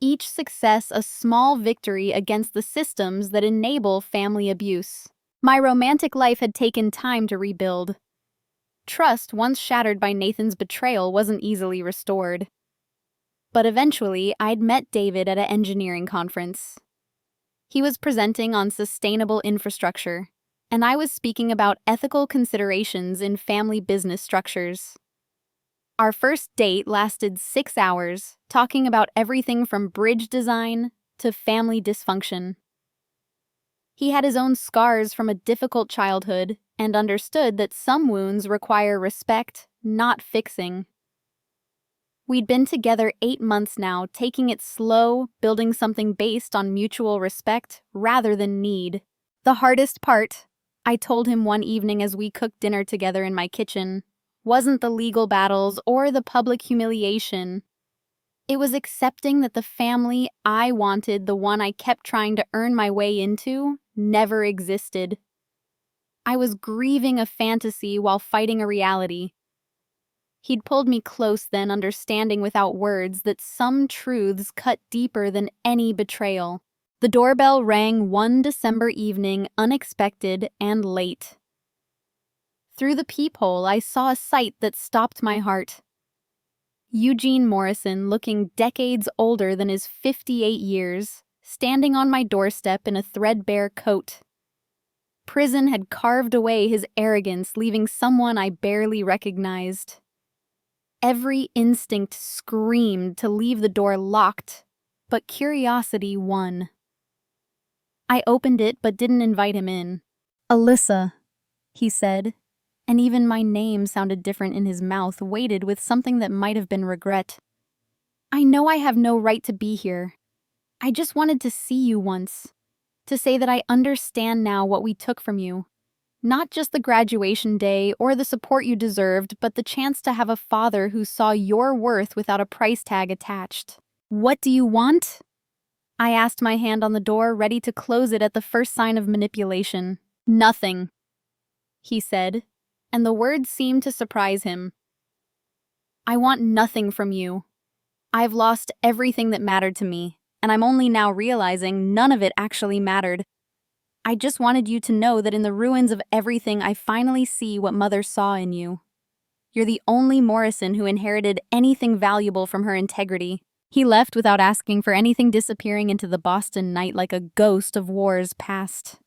Each success a small victory against the systems that enable family abuse. My romantic life had taken time to rebuild. Trust, once shattered by Nathan's betrayal, wasn't easily restored. But eventually, I'd met David at an engineering conference. He was presenting on sustainable infrastructure, and I was speaking about ethical considerations in family business structures. Our first date lasted 6 hours, talking about everything from bridge design to family dysfunction. He had his own scars from a difficult childhood and understood that some wounds require respect, not fixing. We'd been together 8 months now, taking it slow, building something based on mutual respect rather than need. The hardest part, I told him one evening as we cooked dinner together in my kitchen, wasn't the legal battles or the public humiliation. It was accepting that the family I wanted, the one I kept trying to earn my way into, never existed. I was grieving a fantasy while fighting a reality. He'd pulled me close then, understanding without words that some truths cut deeper than any betrayal. The doorbell rang one December evening, unexpected and late. Through the peephole, I saw a sight that stopped my heart. Eugene Morrison, looking decades older than his 58 years, standing on my doorstep in a threadbare coat. Prison had carved away his arrogance, leaving someone I barely recognized. Every instinct screamed to leave the door locked, but curiosity won. I opened it but didn't invite him in. "Alyssa," he said, and even my name sounded different in his mouth, weighted with something that might have been regret. "I know I have no right to be here. I just wanted to see you once, to say that I understand now what we took from you. Not just the graduation day or the support you deserved, but the chance to have a father who saw your worth without a price tag attached." "What do you want?" I asked, my hand on the door, ready to close it at the first sign of manipulation. "Nothing," he said, and the words seemed to surprise him. "I want nothing from you. I've lost everything that mattered to me, and I'm only now realizing none of it actually mattered. I just wanted you to know that in the ruins of everything, I finally see what Mother saw in you. You're the only Morrison who inherited anything valuable from her integrity." He left without asking for anything, disappearing into the Boston night like a ghost of wars past.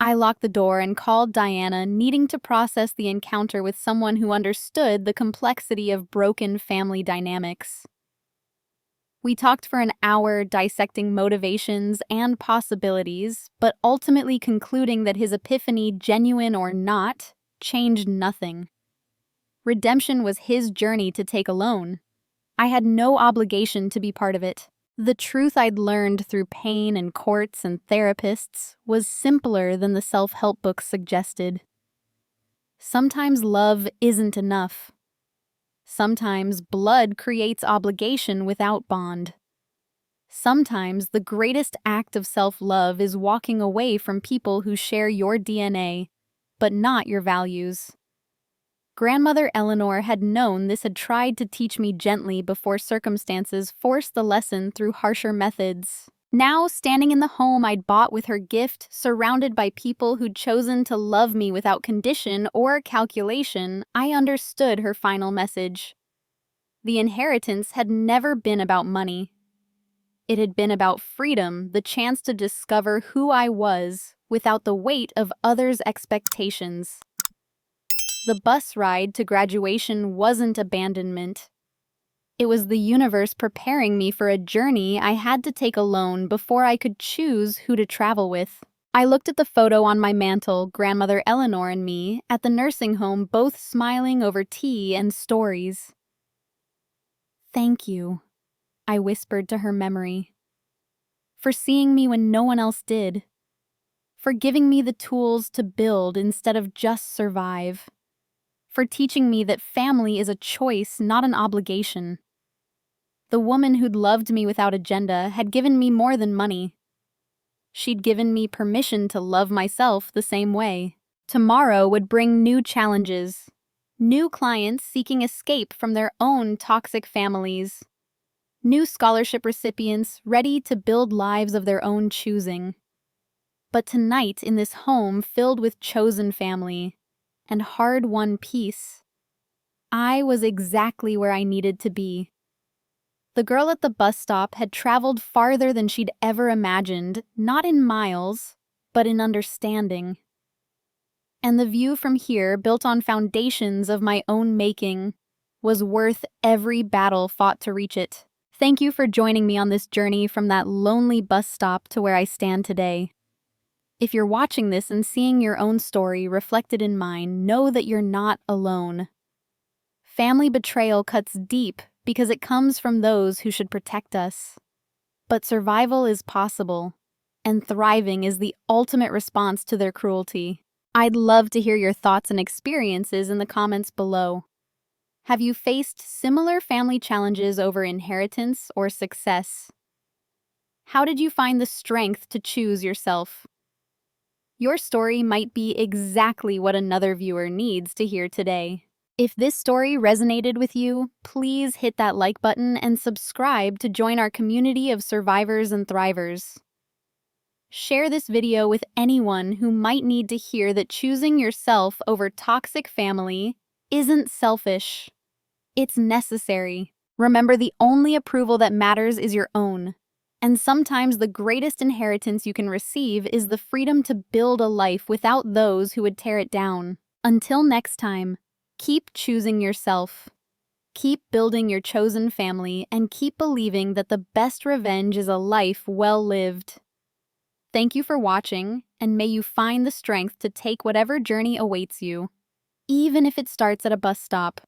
I locked the door and called Diana, needing to process the encounter with someone who understood the complexity of broken family dynamics. We talked for an hour, dissecting motivations and possibilities, but ultimately concluding that his epiphany, genuine or not, changed nothing. Redemption was his journey to take alone. I had no obligation to be part of it. The truth I'd learned through pain and courts and therapists was simpler than the self-help books suggested. Sometimes love isn't enough. Sometimes blood creates obligation without bond. Sometimes the greatest act of self-love is walking away from people who share your DNA, but not your values. Grandmother Eleanor had known this, had tried to teach me gently before circumstances forced the lesson through harsher methods. Now, standing in the home I'd bought with her gift, surrounded by people who'd chosen to love me without condition or calculation, I understood her final message. The inheritance had never been about money. It had been about freedom, the chance to discover who I was without the weight of others' expectations. The bus ride to graduation wasn't abandonment. It was the universe preparing me for a journey I had to take alone before I could choose who to travel with. I looked at the photo on my mantle, Grandmother Eleanor and me, at the nursing home, both smiling over tea and stories. "Thank you," I whispered to her memory, "for seeing me when no one else did, for giving me the tools to build instead of just survive, for teaching me that family is a choice, not an obligation." The woman who'd loved me without agenda had given me more than money. She'd given me permission to love myself the same way. Tomorrow would bring new challenges, new clients seeking escape from their own toxic families, new scholarship recipients ready to build lives of their own choosing. But tonight, in this home filled with chosen family and hard-won peace, I was exactly where I needed to be. The girl at the bus stop had traveled farther than she'd ever imagined, not in miles, but in understanding. And the view from here, built on foundations of my own making, was worth every battle fought to reach it. Thank you for joining me on this journey from that lonely bus stop to where I stand today. If you're watching this and seeing your own story reflected in mine, know that you're not alone. Family betrayal cuts deep because it comes from those who should protect us. But survival is possible, and thriving is the ultimate response to their cruelty. I'd love to hear your thoughts and experiences in the comments below. Have you faced similar family challenges over inheritance or success? How did you find the strength to choose yourself? Your story might be exactly what another viewer needs to hear today. If this story resonated with you, please hit that like button and subscribe to join our community of survivors and thrivers. Share this video with anyone who might need to hear that choosing yourself over toxic family isn't selfish. It's necessary. Remember, the only approval that matters is your own. And sometimes the greatest inheritance you can receive is the freedom to build a life without those who would tear it down. Until next time, keep choosing yourself. Keep building your chosen family and keep believing that the best revenge is a life well lived. Thank you for watching, and may you find the strength to take whatever journey awaits you, even if it starts at a bus stop.